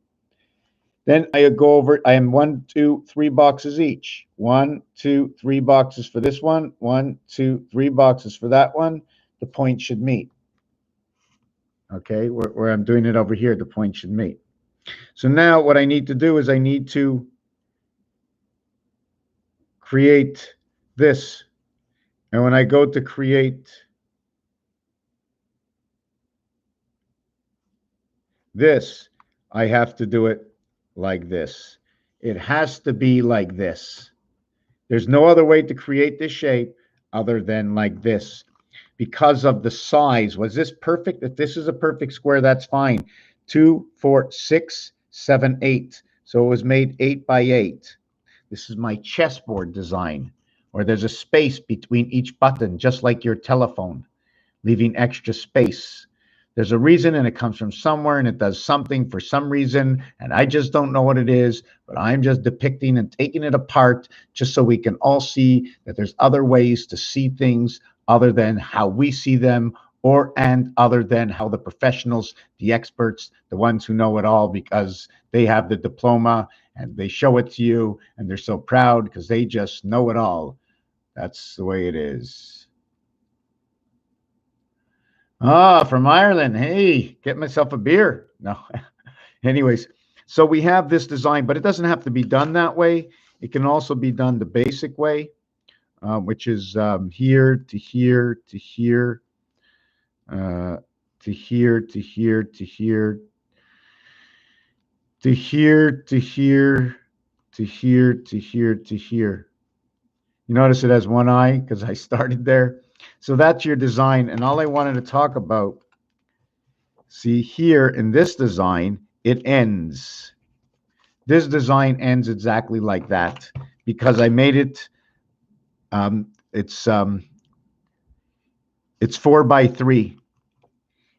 Speaker 1: Then I go over, I am 1, 2, 3 boxes each. 1, 2, 3 boxes for this one. 1, 2, 3 boxes for that one. The point should meet. Okay, where I'm doing it over here, the point should meet. So now what I need to do is I need to create this. And when I go to create This, I have to do it like this. It has to be like this. There's no other way to create this shape other than like this because of the size. Was this perfect? If this is a perfect square, that's fine. 2, 4, 6, 7, 8. So it was made 8 by 8. This is my chessboard design, where there's a space between each button, just like your telephone, leaving extra space. There's a reason, and it comes from somewhere, and it does something for some reason, and I just don't know what it is, but I'm just depicting and taking it apart just so we can all see that there's other ways to see things other than how we see them, and other than how the professionals, the experts, the ones who know it all because they have the diploma and they show it to you, and they're so proud because they just know it all. That's the way it is. Ah, from Ireland. Hey, get myself a beer. No. Anyways, so we have this design, but it doesn't have to be done that way. It can also be done the basic way, which is here to here to here, to here to here to here, to here to here to here to here to here. You notice it has one eye because I started there. So that's your design. And all I wanted to talk about, see here in this design, it ends. This design ends exactly like that because I made it, it's 4 by 3.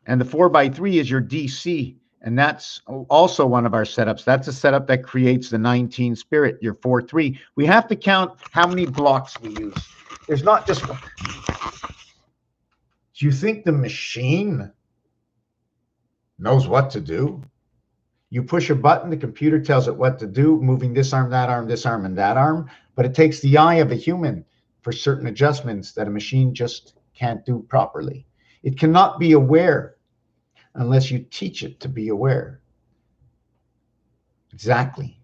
Speaker 1: And the 4 by 3 is your DC. And that's also one of our setups. That's a setup that creates the 19 spirit, your 4-3. We have to count how many blocks we use. There's not just one. Do you think the machine knows what to do? You push a button, the computer tells it what to do, moving this arm, this arm, and that arm. But it takes the eye of a human for certain adjustments that a machine just can't do properly. It cannot be aware unless you teach it to be aware. Exactly.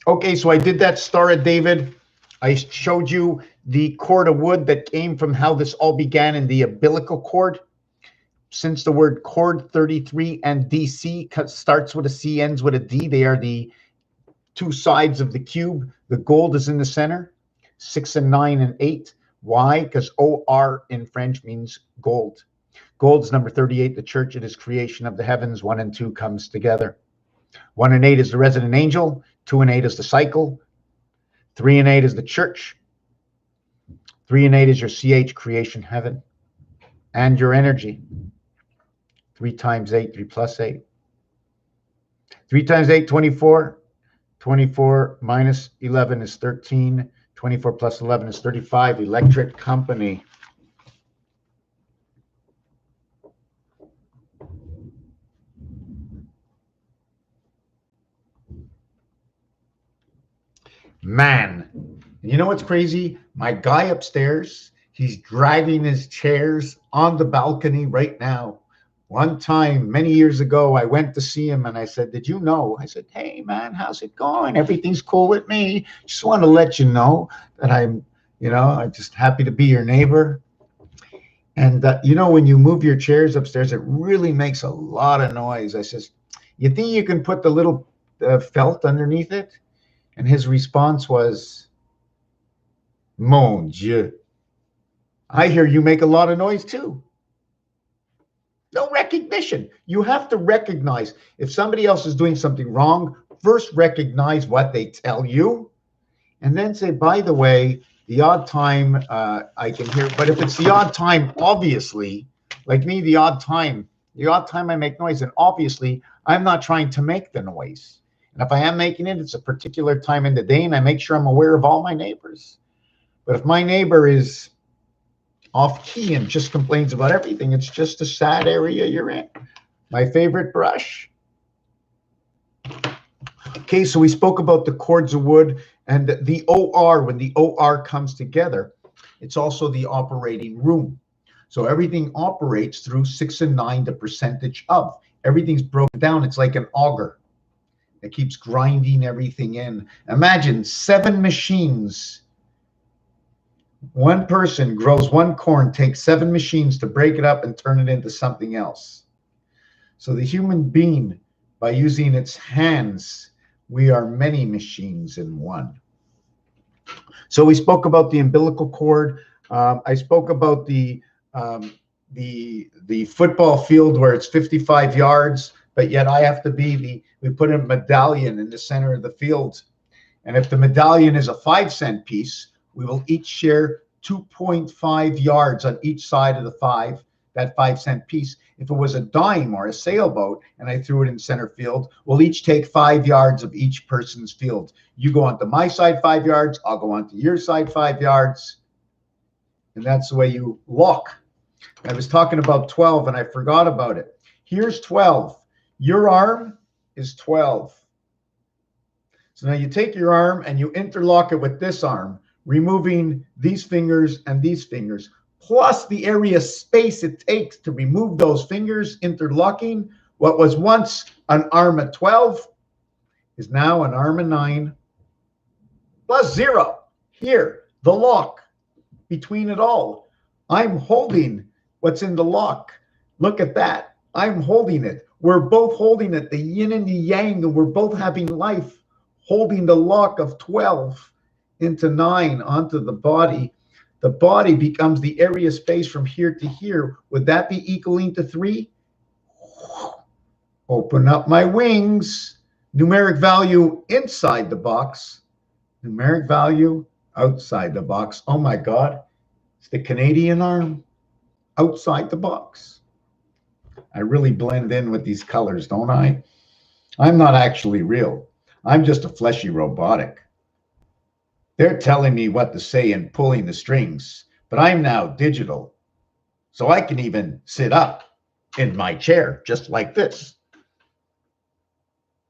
Speaker 1: Okay, so I did that Star of David. I showed you the cord of wood that came from how this all began in the umbilical cord. Since the word cord 33 and DC starts with a C, ends with a D, they are the two sides of the cube. The gold is in the center, 6 and 9 and 8. Why? Because OR in French means gold. Gold is number 38, the church. It is creation of the heavens. 1 and 2 comes together. 1 and 8 is the resident angel. 2 and 8 is the cycle. 3 and 8 is the church. 3 and 8 is your CH, creation, heaven, and your energy. 3 times 8, 3 plus 8. 3 times 8, 24. 24 minus 11 is 13. 24 plus 11 is 35. Electric company. Man, you know what's crazy? My guy upstairs, he's dragging his chairs on the balcony right now. One time, many years ago, I went to see him and I said, did you know? I said, hey, man, how's it going? Everything's cool with me. Just want to let you know that I'm just happy to be your neighbor. And, when you move your chairs upstairs, it really makes a lot of noise. I says, you think you can put the little felt underneath it? And his response was, mon Dieu, I hear you make a lot of noise too. No recognition. You have to recognize if somebody else is doing something wrong, first recognize what they tell you, and then say, by the way, the odd time I can hear, but if it's the odd time, obviously, like me, the odd time I make noise, and obviously I'm not trying to make the noise. And if I am making it, it's a particular time in the day, and I make sure I'm aware of all my neighbors. But if my neighbor is off key and just complains about everything, it's just a sad area you're in. My favorite brush. Okay, so we spoke about the cords of wood and the OR. When the OR comes together, it's also the operating room. So everything operates through 6 and 9, the percentage of. Everything's broken down. It's like an auger that keeps grinding everything in. Imagine 7 machines One person grows one corn, takes 7 machines to break it up and turn it into something else. So the human being, by using its hands, we are many machines in one. So we spoke about the umbilical cord. I spoke about the football field where it's 55 yards, but yet I have to be we put a medallion in the center of the field. And if the medallion is a 5-cent piece, we will each share 2.5 yards on each side of that 5-cent piece. If it was a dime or a sailboat and I threw it in center field, we'll each take 5 yards of each person's field. You go onto my side 5 yards, I'll go onto your side 5 yards. And that's the way you walk. I was talking about 12 and I forgot about it. Here's 12. Your arm is 12. So now you take your arm and you interlock it with this arm, removing these fingers and these fingers, plus the area space it takes to remove those fingers, interlocking. What was once an arm of 12 is now an arm of 9, plus 0. Here, the lock between it all. I'm holding what's in the lock. Look at that. I'm holding it. We're both holding it, the yin and the yang, and we're both having life, holding the lock of 12 into 9 onto the body. The body becomes the area space from here to here. Would that be equaling to 3? Open up my wings. Numeric value inside the box. Numeric value outside the box. Oh my God. It's the Canadian arm outside the box. I really blend in with these colors, don't I? I'm not actually real. I'm just a fleshy robotic. They're telling me what to say and pulling the strings, but I'm now digital. So I can even sit up in my chair just like this.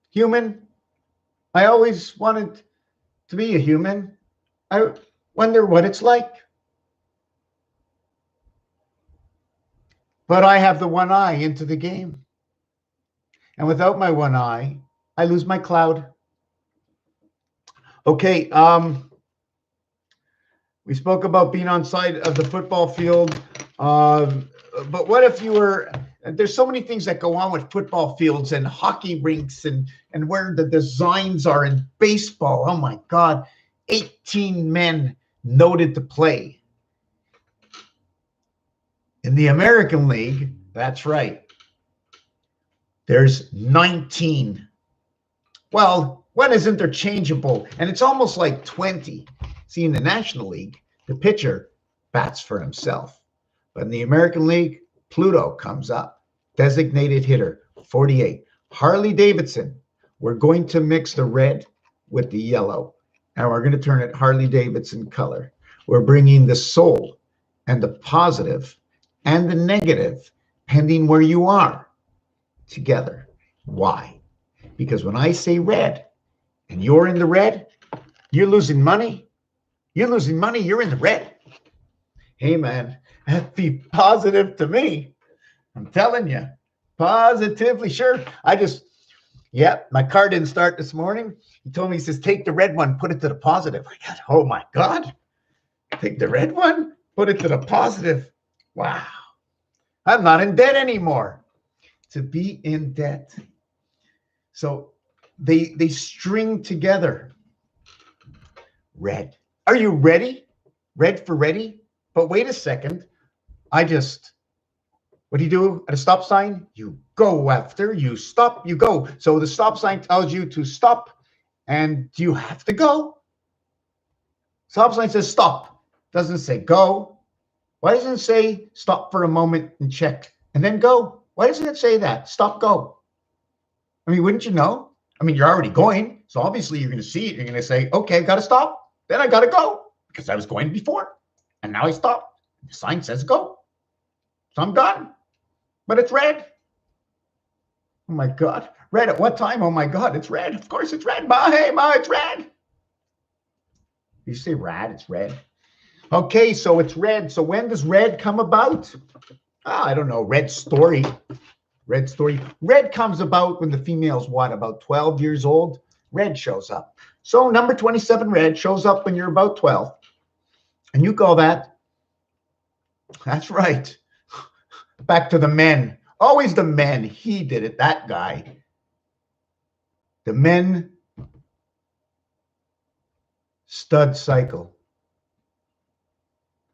Speaker 1: Human. I always wanted to be a human. I wonder what it's like. But I have the one eye into the game. And without my one eye, I lose my cloud. Okay, we spoke about being on side of the football field. But what if you were, there's so many things that go on with football fields and hockey rinks and where the designs are in baseball. Oh my God, 18 men noted to play. In the American League, that's right, there's 19. Well, one is interchangeable, and it's almost like 20. See, in the National League, the pitcher bats for himself. But in the American League, Pluto comes up, designated hitter, 48. Harley Davidson, we're going to mix the red with the yellow, and we're going to turn it Harley Davidson color. We're bringing the soul and the positive and the negative, pending where you are, together. Why? Because when I say red and you're in the red, you're losing money. You're losing money, you're in the red. Hey man, that'd be positive to me. I'm telling you, positively sure. My car didn't start this morning. He told me, he says, take the red one, put it to the positive. I got, oh my God, take the red one, put it to the positive. Wow, I'm not in debt anymore. To be in debt. So they string together. Red. Are you ready? Red for ready? But wait a second. What do you do at a stop sign? You go after, you stop, you go. So the stop sign tells you to stop, and you have to go. Stop sign says stop. Doesn't say go. Why doesn't it say stop for a moment and check and then go? Why doesn't it say that? Stop, go. I mean, wouldn't you know? I mean, you're already going. So obviously you're going to see it. You're going to say, okay, I've got to stop. Then I got to go because I was going before. And now I stop. The sign says go. So I'm done. But it's red. Oh my God. Red at what time? Oh my God, it's red. Of course it's red. Ma, hey, Ma, it's red. You say rad, it's red. Okay, so it's red. So when does red come about? I don't know. Red story. Red story. Red comes about when the female's what? About 12 years old. Red shows up. So number 27 red shows up when you're about 12. And you call that? That's right. Back to the men. Always the men. He did it, that guy. The men stud cycle.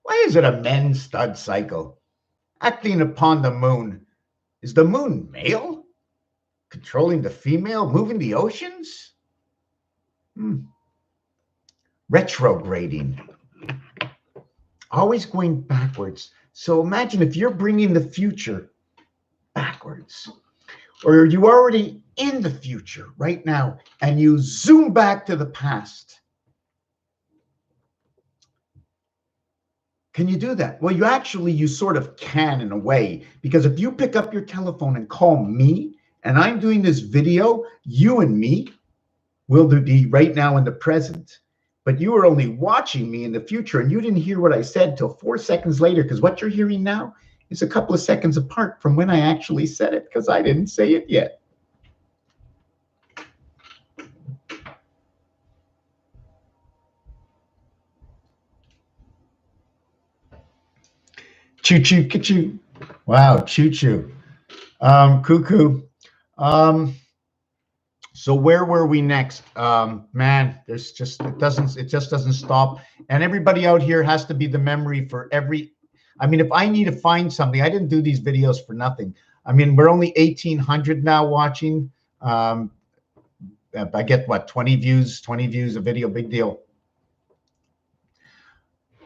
Speaker 1: Why is it a men stud cycle? Acting upon the moon. Is the moon male? Controlling the female? Moving the oceans? Retrograding. Always going backwards. So imagine if you're bringing the future backwards, or you already in the future right now, and you zoom back to the past. Can you do that? Well, you sort of can in a way, because if you pick up your telephone and call me, and I'm doing this video, you and me will be right now in the present. But you were only watching me in the future, and you didn't hear what I said till 4 seconds later, because what you're hearing now is a couple of seconds apart from when I actually said it, because I didn't say it yet. Choo choo choo. Wow, choo choo. Cuckoo. So where were we next? Man, it just doesn't stop. And everybody out here has to be the memory for every. I mean, if I need to find something, I didn't do these videos for nothing. I mean, we're only 1,800 now watching. I get what, 20 views a video, big deal.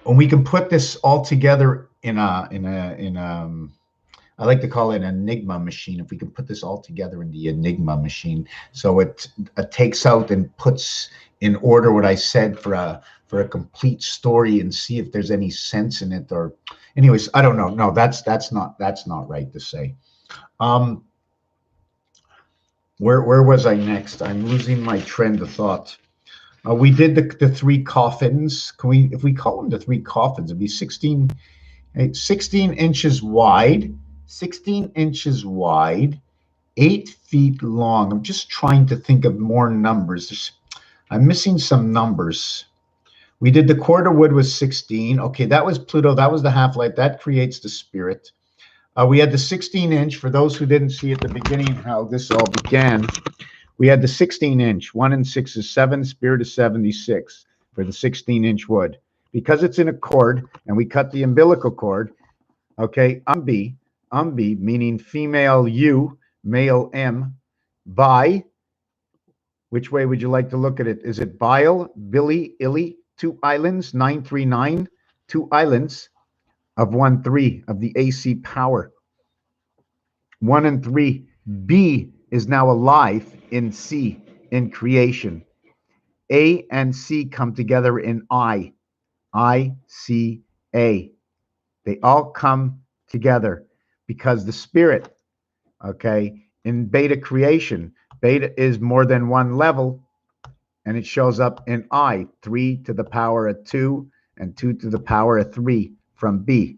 Speaker 1: When we can put this all together in I like to call it an enigma machine. If we can put this all together in the enigma machine, so it takes out and puts in order what I said for a complete story, and see if there's any sense in it. Or, anyways, I don't know. No, that's not right to say. Where was I next? I'm losing my trend of thought. We did the three coffins. Can we, if we call them the three coffins, it'd be 16 inches wide. 16 inches wide, 8 feet long. I'm just trying to think of more numbers. I'm missing some numbers. We did the quarter wood was 16. Okay, that was Pluto. That was the half-life. That creates the spirit. We had the 16-inch. For those who didn't see at the beginning how this all began, we had the 16-inch. 1 and 6 is 7. Spirit is 76 for the 16-inch wood. Because it's in a cord, and we cut the umbilical cord, okay, Umbi, meaning female U, male M, bi. Which way would you like to look at it? Is it bile, Billy, Illy, 2 islands, 939, 2 islands of 1, 3 of the AC power. 1 and 3. B is now alive in C, in creation. A and C come together in I, C, A. They all come together because the spirit, okay, in beta creation, beta is more than one level, and it shows up in I, 3 to the power of 2 and 2 to the power of 3 from B.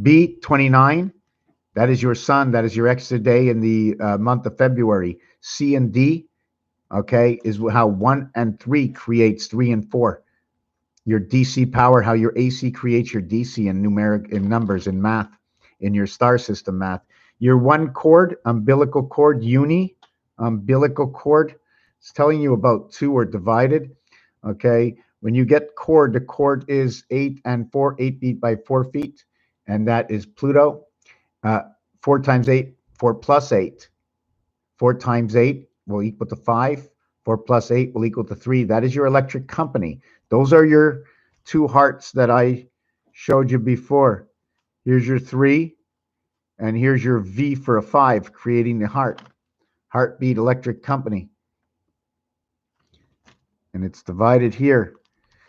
Speaker 1: B, 29, that is your sun, that is your extra day in the month of February. C and D, okay, is how 1 and 3 creates 3 and 4. Your DC power, how your AC creates your DC in numeric, in numbers, in math, in your star system math. Your one cord, umbilical cord, umbilical cord, it's telling you about 2 are divided. Okay, when you get cord, the cord is 8 and 4, 8 feet by 4 feet, and that is Pluto. 4 times 8, 4 plus 8. 4 times 8 will equal to 5. 4 plus 8 will equal to 3. That is your electric company. Those are your 2 hearts that I showed you before. Here's your 3, and here's your V for a 5, creating the heart. Heartbeat Electric Company. And it's divided here.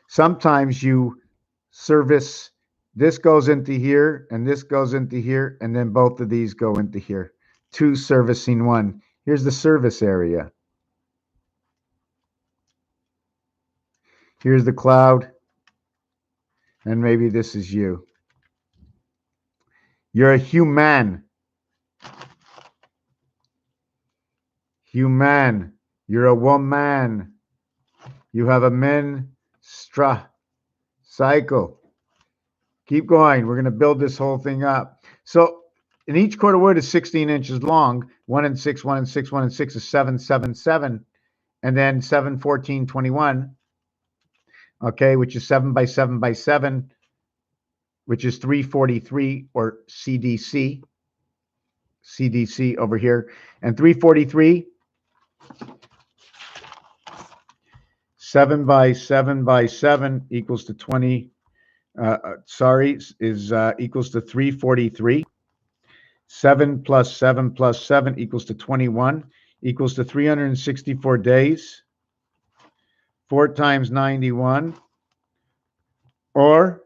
Speaker 1: Sometimes you service, this goes into here, and this goes into here, and then both of these go into here. 2 servicing 1. Here's the service area. Here's the cloud, and maybe this is you. You're a human. Human. You're a woman. You have a menstrual cycle. Keep going. We're going to build this whole thing up. So, and each cord of wood is 16 inches long. 1 and 6, 1 and 6, 1 and 6 is 7, 7, 7. And then 7, 14, 21. Okay, which is 7 by 7 by 7, which is 343 or CDC. CDC over here. And 343, 7 by 7 by 7 equals to 20. Is equals to 343. 7 plus 7 plus 7 equals to 21, equals to 364 days. 4 times 91, or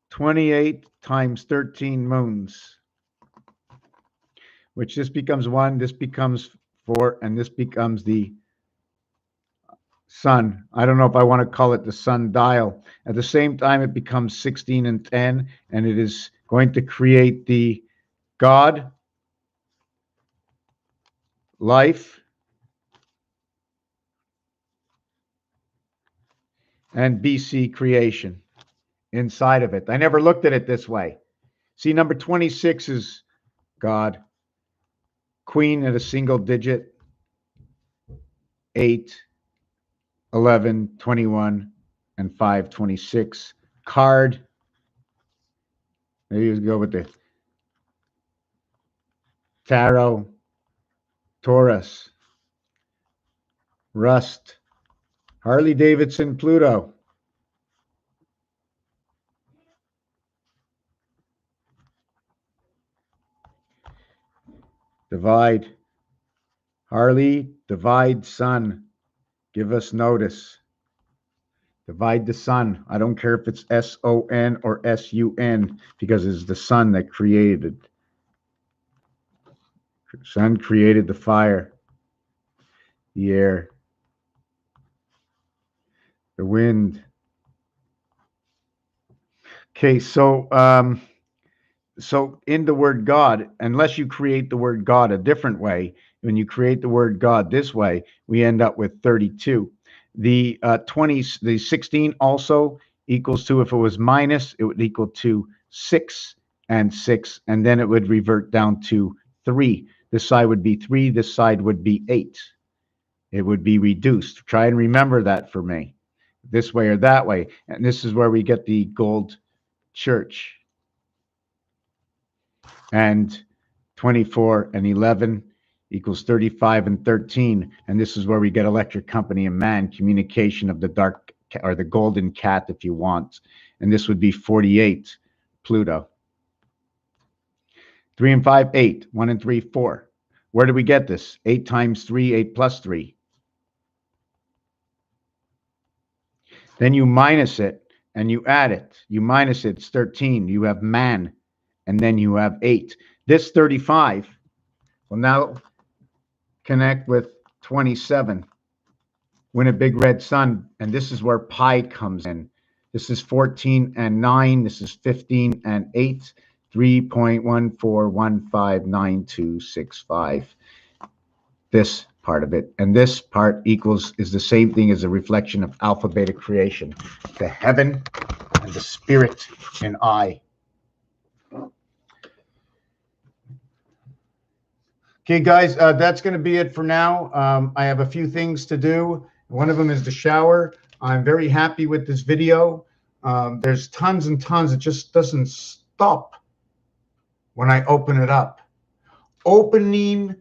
Speaker 1: 28 times 13 moons, which this becomes 1, this becomes 4, and this becomes the sun. I don't know if I want to call it the sundial. At the same time, it becomes 16 and 10, and it is going to create the God, life, and BC creation inside of it. I never looked at it this way. See, number 26 is God. Queen at a single digit. 8, 11, 21, and 5, 26. Card. There you go with the tarot. Taurus. Rust. Harley Davidson, Pluto. Divide. Harley, divide sun. Give us notice. Divide the sun. I don't care if it's S-O-N or S-U-N, because it's the sun that created. Sun created the fire, the air, the wind. Okay, so in the word God, unless you create the word God a different way, when you create the word God this way, we end up with 32. The 16 also equals to, if it was minus, it would equal to 6 and 6, and then it would revert down to 3. This side would be 3, this side would be 8. It would be reduced. Try and remember that for me, this way or that way. And this is where we get the gold church. And 24 and 11 equals 35 and 13. And this is where we get electric company and man, communication of the dark, or the golden cat, if you want. And this would be 48, Pluto. 3 and 5, 8. 1 and 3, 4. Where do we get this? 8 times 3, 8 plus 3. Then you minus it and you add it. You minus it, it's 13. You have man, and then you have 8. This 35 will now connect with 27. Win a big red sun, and this is where pi comes in. This is 14 and 9. This is 15 and 8. 3.14159265. This part of it, and this part is the same thing as a reflection of alpha beta creation, the heaven and the spirit and I. Okay, guys, that's going to be it for now. I have a few things to do. One of them is the shower. I'm very happy with this video. There's tons and tons. It just doesn't stop when I open it up. Opening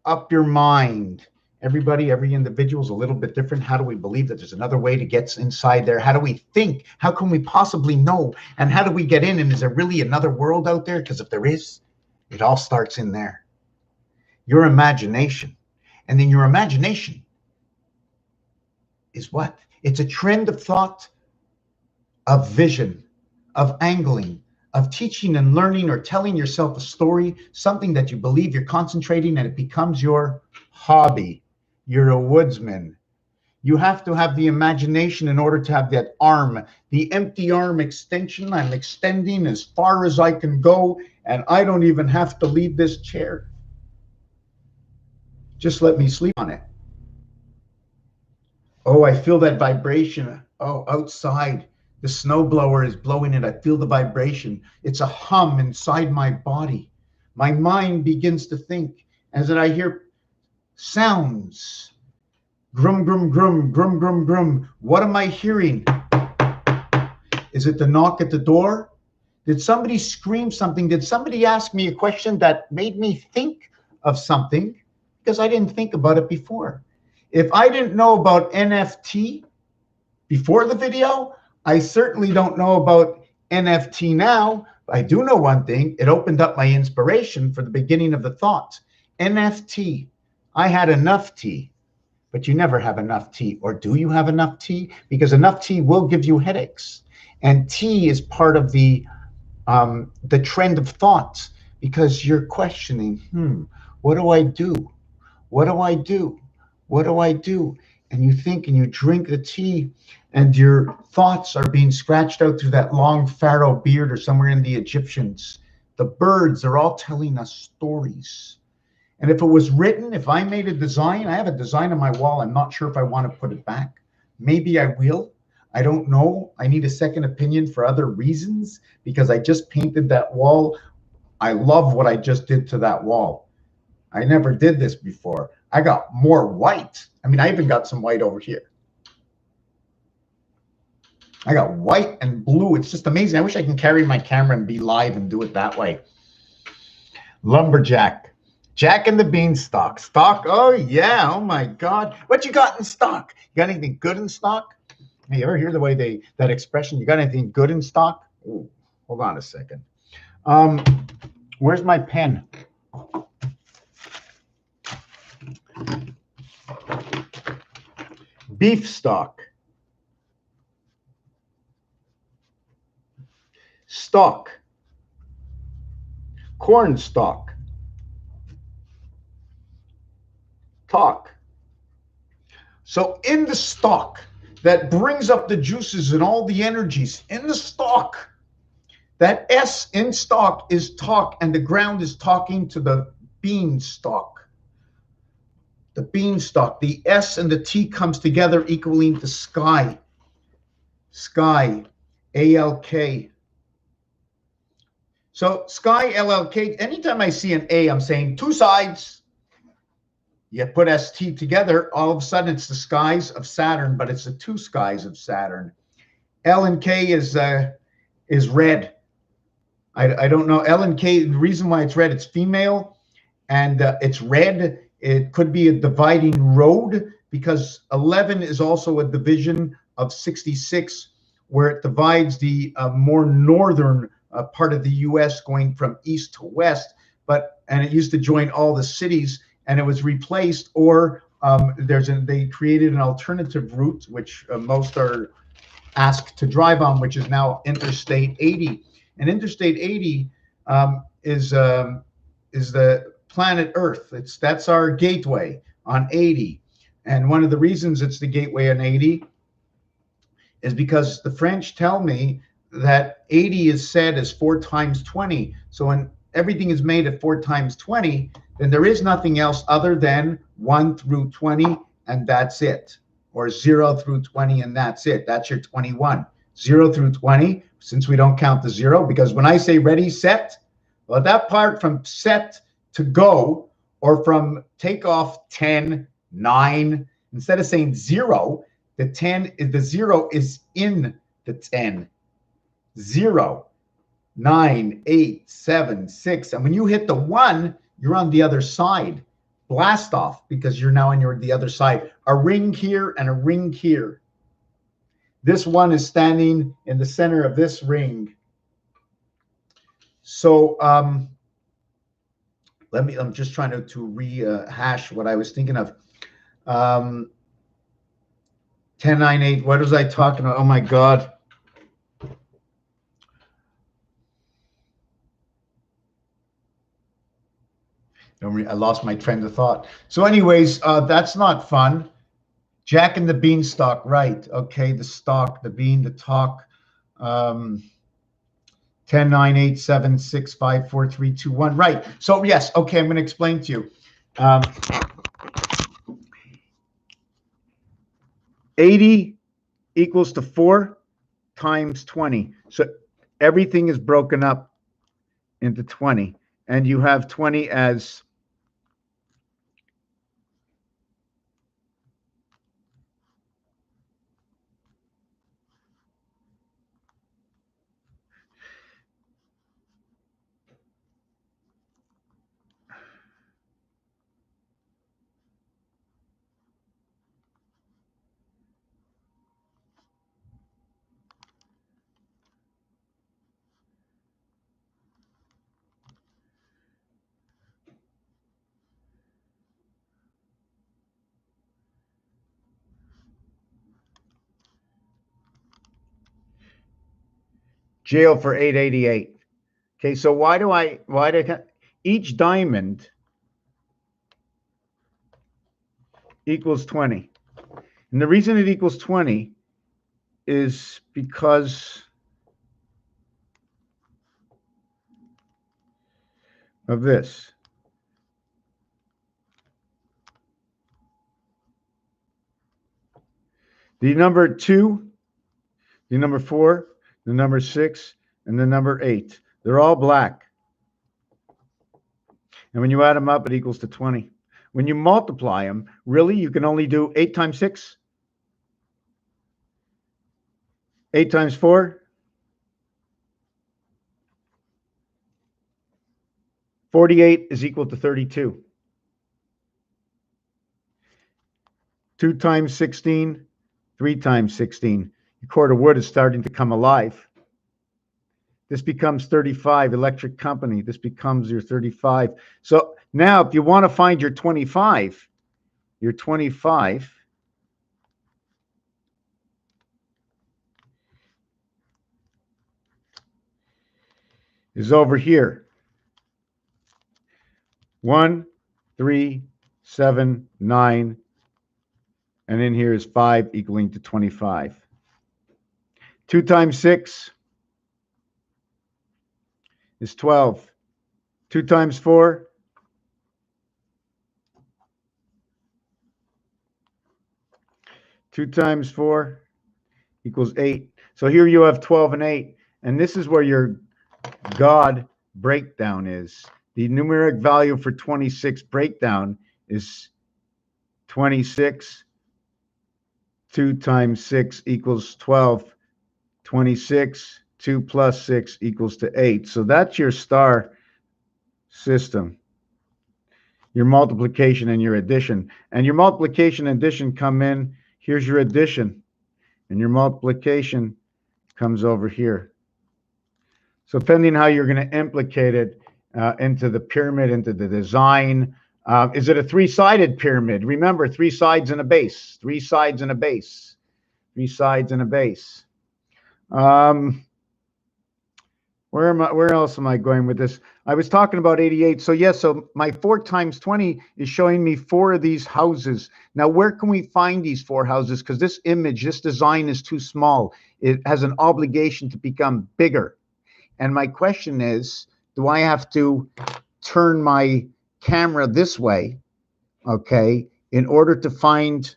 Speaker 1: up your mind. Everybody, every individual is a little bit different. How do we believe that there's another way to get inside there? How do we think? How can we possibly know? And how do we get in? And is there really another world out there? Because if there is, it all starts in there. Your imagination. And then your imagination is what? It's a trend of thought, of vision, of angling, of teaching and learning, or telling yourself a story, something that you believe, you're concentrating, and it becomes your hobby. You're a woodsman. You have to have the imagination in order to have that arm, the empty arm extension. I'm extending as far as I can go, and I don't even have to leave this chair. Just let me sleep on it. Oh, I feel that vibration. Oh, outside. The snowblower is blowing it. I feel the vibration. It's a hum inside my body. My mind begins to think as I hear sounds. Grum, grum, grum, grum, grum, grum. What am I hearing? Is it the knock at the door? Did somebody scream something? Did somebody ask me a question that made me think of something? Because I didn't think about it before. If I didn't know about NFT before the video, I certainly don't know about NFT now. I do know one thing. It opened up my inspiration for the beginning of the thought. NFT. I had enough tea, but you never have enough tea. Or do you have enough tea? Because enough tea will give you headaches. And tea is part of the trend of thoughts, because you're questioning, what do I do? What do I do? What do I do? And you think and you drink the tea, and your thoughts are being scratched out through that long pharaoh beard or somewhere in the Egyptians. The birds are all telling us stories. And if it was written, if I made a design, I have a design on my wall. I'm not sure if I want to put it back. Maybe I will. I don't know. I need a second opinion for other reasons, because I just painted that wall. I love what I just did to that wall. I never did this before. I got more white. I mean, I even got some white over here. I got white and blue. It's just amazing. I wish I can carry my camera and be live and do it that way. Lumberjack. Jack and the Beanstalk. Stock. Oh, yeah. Oh, my God. What you got in stock? You got anything good in stock? Hey, you ever hear the way that expression? You got anything good in stock? Ooh, hold on a second. Where's my pen? Beef stock. Stock. Corn stock. Talk. So in the stock that brings up the juices and all the energies in the stock, that S in stock is talk, and the ground is talking to the beanstalk. The beanstalk, the S and the T comes together equaling the sky. Sky, A-L-K. So sky, L-L-K, anytime I see an A, I'm saying two sides. You put ST together, all of a sudden it's the skies of Saturn, but it's the two skies of Saturn. L and K is red. I don't know. L and K, the reason why it's red, it's female, and it's red. It could be a dividing road, because 11 is also a division of 66, where it divides the more northern part of the U.S. going from east to west. And it used to join all the cities, and it was replaced, or they created an alternative route, which most are asked to drive on, which is now Interstate 80. And Interstate 80 is the planet Earth. That's our gateway on 80. And one of the reasons it's the gateway on 80 is because the French tell me that 80 is said as 4 times 20. So when everything is made at 4 times 20, then there is nothing else other than 1 through 20, and that's it. Or 0 through 20, and that's it. That's your 21. 0 through 20, since we don't count the 0, because when I say ready, set, well, that part from set to go, or from takeoff 10, 9, instead of saying 0, the 0 is in the 10. 0, 9, 8, 7, 6. And when you hit the 1, you're on the other side. Blast off, because you're now on the other side. A ring here and a ring here. This one is standing in the center of this ring. So I'm just trying to rehash what I was thinking of. 10, 9, 8. What was I talking about? Oh my God. I lost my train of thought. So anyways, that's not fun. Jack and the Beanstalk, right. Okay, the stock, the bean, the talk. 10, 9, 8, 7, 6, 5, 4, 3, 2, 1. Right. So yes, okay, I'm going to explain to you. 80 equals to 4. times 20. So everything is broken up into 20. And you have 20 as jail for 888. Okay, so each diamond equals 20. And the reason it equals 20 is because of this. The number 2, the number 4, the number 6, and the number 8. They're all black. And when you add them up, it equals to 20. When you multiply them, really, you can only do 8 times 6, 8 times 4, 48 is equal to 32. 2 times 16, 3 times 16. Your cord of wood is starting to come alive. This becomes 35, electric company. This becomes your 35. So now if you want to find your 25 is over here. 1, 3, 7, 9, and in here is 5 equaling to 25. 2 times 6 is 12. 2 times 4 2 times 4 equals 8. So here you have 12 and 8. And this is where your God breakdown is. The numeric value for 26 breakdown is 26. 2 times 6 equals 12. 26. 2 plus 6 equals to 8. So that's your star system. Your multiplication and your addition. And your multiplication and addition come in. Here's your addition. And your multiplication comes over here. So depending on how you're going to implicate it into the pyramid, into the design, is it a 3-sided pyramid? Remember, 3 sides and a base. 3 sides and a base. 3 sides and a base. Where else am I going with this? I was talking about 88. So yes, so my 4 times 20 is showing me 4 of these houses. Now, where can we find these 4 houses? Because this image, this design is too small. It has an obligation to become bigger. And my question is, do I have to turn my camera this way, okay, in order to find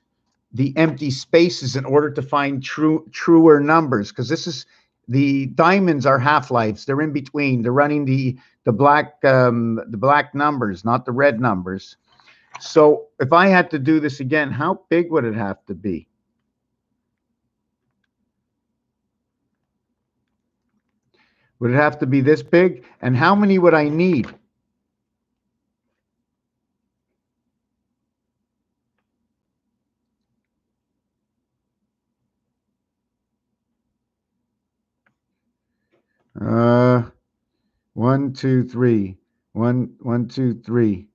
Speaker 1: the empty spaces, in order to find truer numbers? Because this is, the diamonds are half-lives. They're in between. They're running the black numbers, not the red numbers. So if I had to do this again, how big would it have to be? Would it have to be this big? And how many would I need? One, two, three. One, two, three.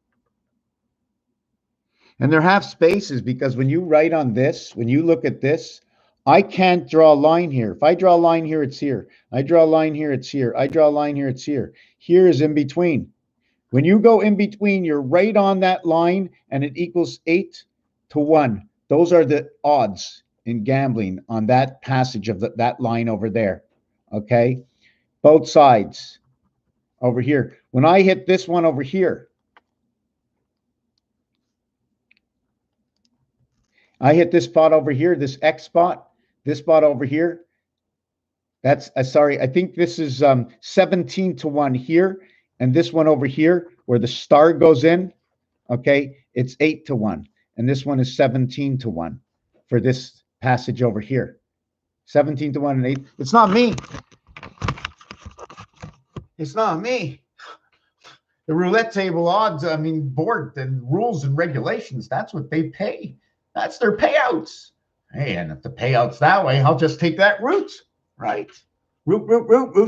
Speaker 1: And they're half spaces because when you write on this, when you look at this, I can't draw a line here. If I draw a line here, it's here. I draw a line here, it's here. I draw a line here, it's here. Here is in between. When you go in between, you're right on that line, and it equals 8 to 1. Those are the odds in gambling on that passage of that line over there. Okay? Both sides over here. When I hit this one over here, I hit this spot over here, this X spot, this spot over here. That's sorry. I think this is 17 to 1 here, and this one over here where the star goes in. Okay, it's 8 to 1, and this one is 17 to 1 for this passage over here. 17 to 1 and 8. It's not me. It's not me. The roulette table odds, I mean, board and rules and regulations, that's what they pay. That's their payouts. Hey, and if the payout's that way, I'll just take that route, right? Root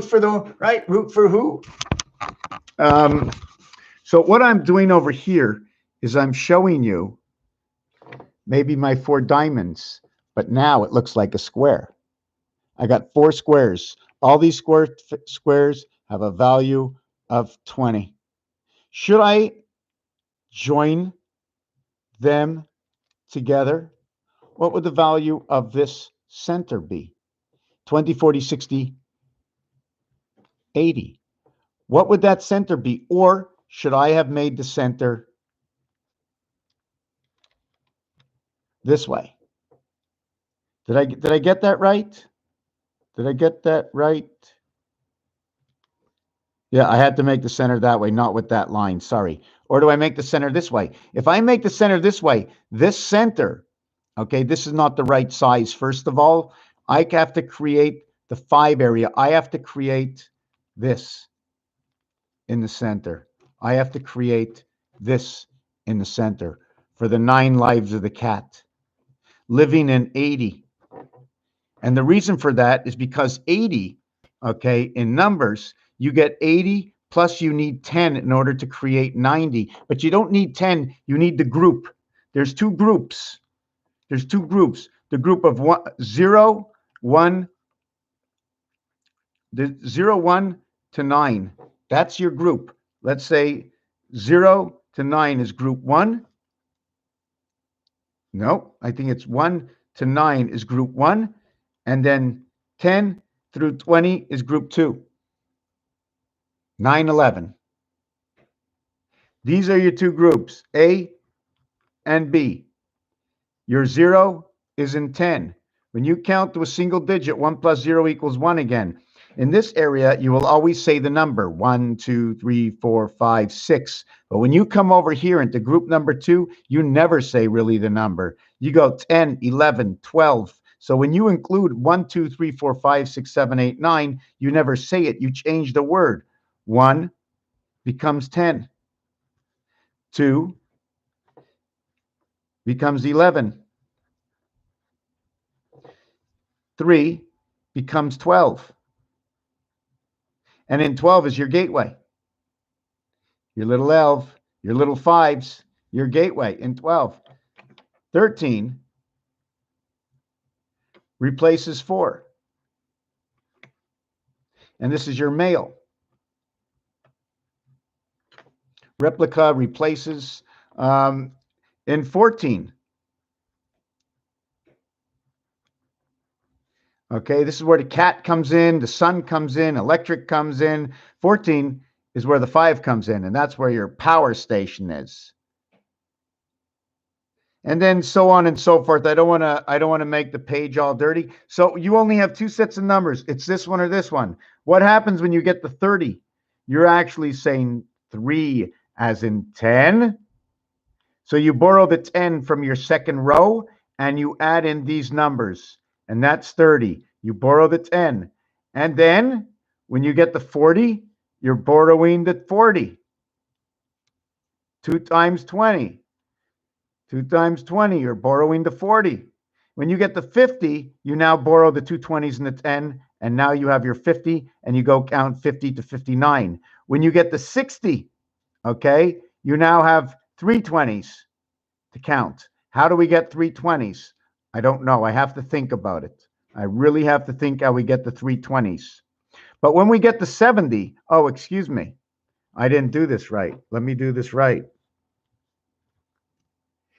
Speaker 1: for the, right? Root for who? So what I'm doing over here is I'm showing you maybe my 4 diamonds, but now it looks like a square. I got 4 squares. All these squares have a value of 20. Should I join them together? What would the value of this center be? 20, 40, 60, 80. What would that center be? Or should I have made the center this way? Did I get that right? Did I get that right? Yeah, I had to make the center that way, not with that line. Sorry. Or do I make the center this way? If I make the center this way, this center, okay, this is not the right size. First of all, I have to create the 5 area. I have to create this in the center. I have to create this in the center for the 9 lives of the cat, living in 80. And the reason for that is because 80, okay, in numbers, you get 80 plus you need 10 in order to create 90. But you don't need 10, you need the group. There's 2 groups. There's 2 groups. The group of 0, 1, the 0, 1 to 9. That's your group. Let's say 0 to 9 is group 1. No, I think it's 1 to 9 is group 1. And then 10 through 20 is group 2. 9, 11. These are your 2 groups, A and B. Your 0 is in 10. When you count to a single digit, 1 plus 0 equals 1 again. In this area, you will always say the number 1, 2, 3, 4, 5, 6. But when you come over here into group number 2, you never say really the number. You go 10, 11, 12. So when you include 1, 2, 3, 4, 5, 6, 7, 8, 9, you never say it. You change the word. 1 becomes 10. 2 becomes 11. 3 becomes 12. And in 12 is your gateway. Your little 11, your little 5s, your gateway in 12. 13 replaces 4. And this is your male. Replica replaces in 14. Okay, this is where the cat comes in, the sun comes in, electric comes in. 14 is where the 5 comes in, and that's where your power station is. And then so on and so forth. I don't want to make the page all dirty. So you only have 2 sets of numbers. It's this one or this one. What happens when you get the 30? You're actually saying 3 as in 10. So you borrow the 10 from your second row and you add in these numbers. And that's 30. You borrow the 10. And then when you get the 40, you're borrowing the 40. 2 times 20. 2 times 20, you're borrowing the 40. When you get the 50, you now borrow the 2 20s and the 10, and now you have your 50, and you go count 50 to 59. When you get the 60, okay, you now have 3 20s to count. How do we get 3 20s? I don't know. I have to think about it. I really have to think how we get the 3 20s. But when we get to 70, oh, excuse me, I didn't do this right. Let me do this right.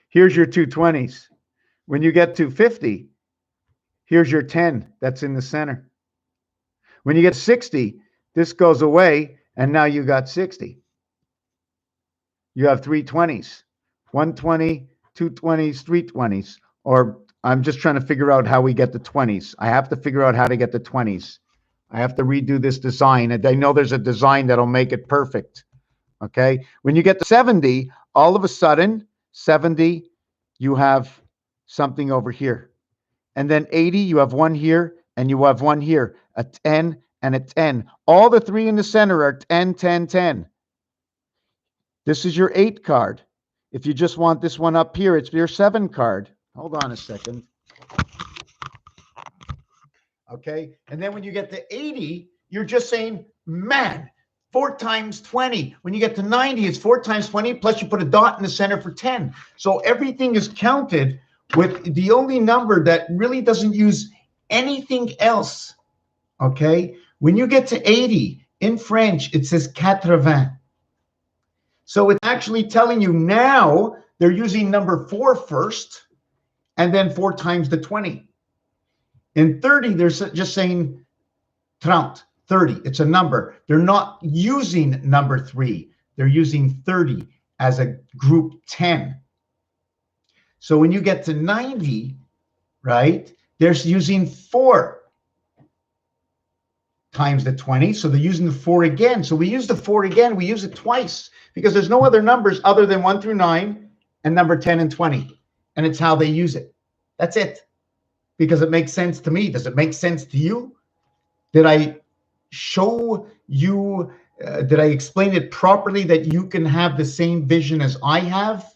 Speaker 1: Here's your 2 20s. When you get to 50, here's your 10 that's in the center. When you get 60, this goes away, and now you got 60. You have 3 20s, 1 20, 2 20s, 3 20s, or I'm just trying to figure out how we get the 20s. I have to figure out how to get the 20s. I have to redo this design. And I know there's a design that'll make it perfect. Okay. When you get to 70, all of a sudden, 70, you have something over here. And then 80, you have one here and you have one here, a 10 and a 10. All the three in the center are 10, 10, 10. This is your 8 card. If you just want this one up here, it's your 7 card. Hold on a second. Okay. And then when you get to 80, you're just saying, man, 4 times 20. When you get to 90, it's 4 times 20, plus you put a dot in the center for 10. So everything is counted with the only number that really doesn't use anything else. Okay. When you get to 80, in French, it says 80. So it's actually telling you now they're using number 4 first, and then 4 times the 20. In 30, they're just saying 30, 30. It's a number. They're not using number 3. They're using 30 as a group 10. So when you get to 90, right, they're using 4 times the 20. So they're using the 4 again. So we use the 4 again. We use it twice because there's no other numbers other than 1 through 9 and number 10 and 20. And it's how they use it. That's it. Because it makes sense to me. Does it make sense to you? Did I show you, did I explain it properly that you can have the same vision as I have?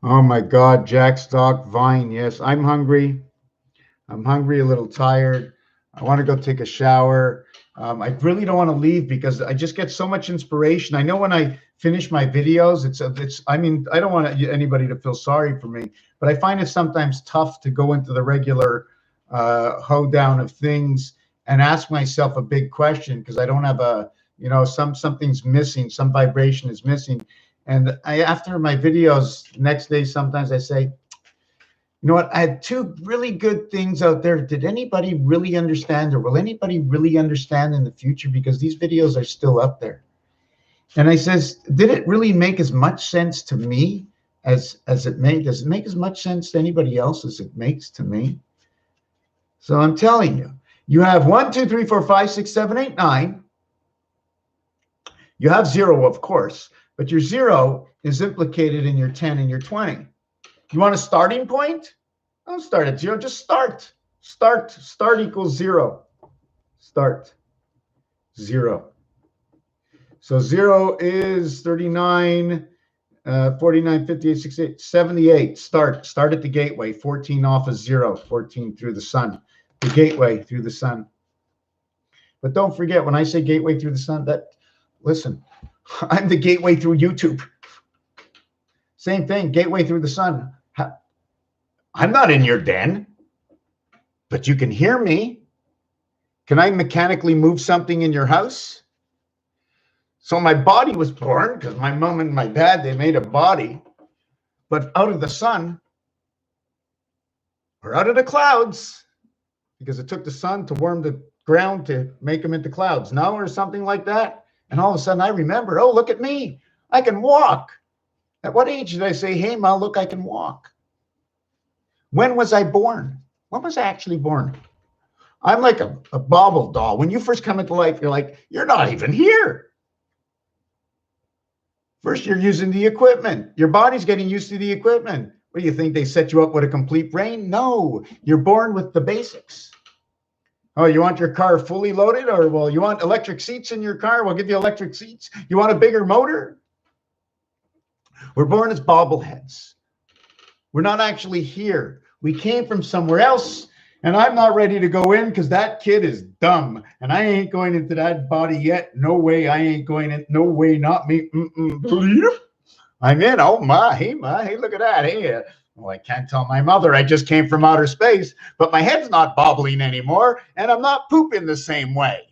Speaker 1: Oh my God, Jack Stock Vine. Yes, I'm hungry. I'm hungry, a little tired. I want to go take a shower. I really don't want to leave because I just get so much inspiration. I know when I finish my videos, I mean, I don't want anybody to feel sorry for me, but I find it sometimes tough to go into the regular hoedown of things and ask myself a big question because I don't have a, you know, something's missing, some vibration is missing. And after my videos, next day, sometimes I say, you know what? I had 2 really good things out there. Did anybody really understand, or will anybody really understand in the future? Because these videos are still up there. And I says, did it really make as much sense to me as it made? Does it make as much sense to anybody else as it makes to me? So I'm telling you, you have 1, 2, 3, 4, 5, 6, 7, 8, 9. You have 0, of course, but your 0 is implicated in your 10 and your 20. You want a starting point? Don't start at 0. Just start. Start equals 0. Start. 0. So 0 is 39, 49, 58, 68, 78. Start at the gateway. 14 off of 0. 14 through the sun. The gateway through the sun. But don't forget, when I say gateway through the sun, listen, I'm the gateway through YouTube. Same thing, gateway through the sun. I'm not in your den, but you can hear me. Can I mechanically move something in your house? So my body was born because my mom and my dad, they made a body, but out of the sun or out of the clouds, because it took the sun to warm the ground to make them into clouds, no, or something like that. And all of a sudden I remember, oh, look at me. I can walk. At what age did I say, hey, Ma, look, I can walk? When was I born? When was I actually born? I'm like a bauble doll. When you first come into life, you're like, you're not even here. First, you're using the equipment. Your body's getting used to the equipment. What do you think? They set you up with a complete brain? No, you're born with the basics. Oh, you want your car fully loaded? Or, well, you want electric seats in your car? We'll give you electric seats. You want a bigger motor? We're born as bobbleheads. We're not actually here. We came from somewhere else, and I'm not ready to go in because that kid is dumb, and I ain't going into that body yet. No way, I ain't going in. No way, not me. I'm in. Oh, my. Hey, look at that. Hey, well, I can't tell my mother I just came from outer space, but my head's not bobbling anymore, and I'm not pooping the same way.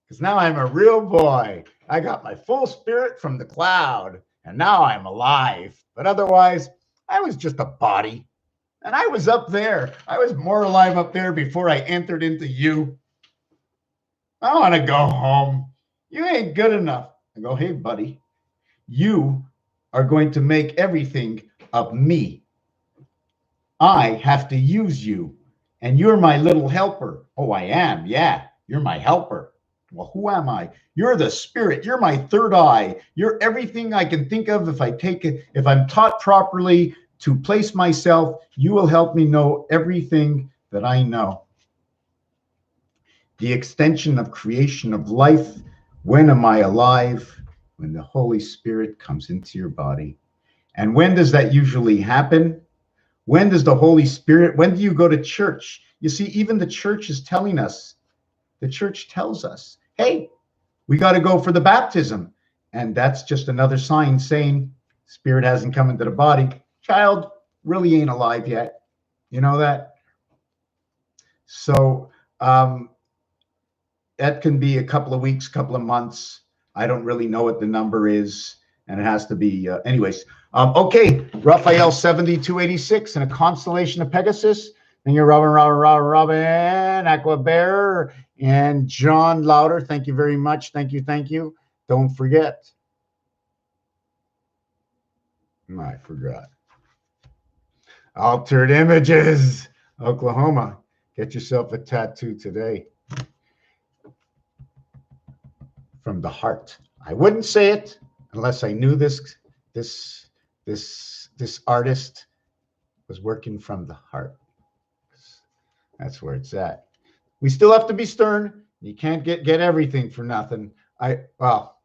Speaker 1: Because now I'm a real boy. I got my full spirit from the cloud, and now I'm alive. But otherwise, I was just a body, and I was up there. I was more alive up there before I entered into you. I want to go home. You ain't good enough. I go, hey, buddy, You are going to make everything of me. I have to use you, and you're my little helper. Oh, I am. Yeah, you're my helper. Well, who am I? You're the spirit. You're my third eye. You're everything I can think of. If I'm taught properly to place myself, you will help me know everything that I know. The extension of creation of life. When am I alive? When the Holy Spirit comes into your body. And when does that usually happen? When does the Holy Spirit, when do you go to church? You see, even the church is telling us, the church tells us, hey, we got to go for the baptism. And that's just another sign saying spirit hasn't come into the body. Child really ain't alive yet. You know that? So that can be a couple of weeks, couple of months. I don't really know what the number is. And it has to be, anyways. Okay, Raphael 7286 and a constellation of Pegasus. And you're Robin, Aqua Bear, and John Louder. Thank you very much. Thank you. Thank you. Don't forget. I forgot. Altered Images, Oklahoma. Get yourself a tattoo today. From the heart. I wouldn't say it unless I knew this artist was working from the heart. That's where it's at. We still have to be stern. You can't get everything for nothing. Well,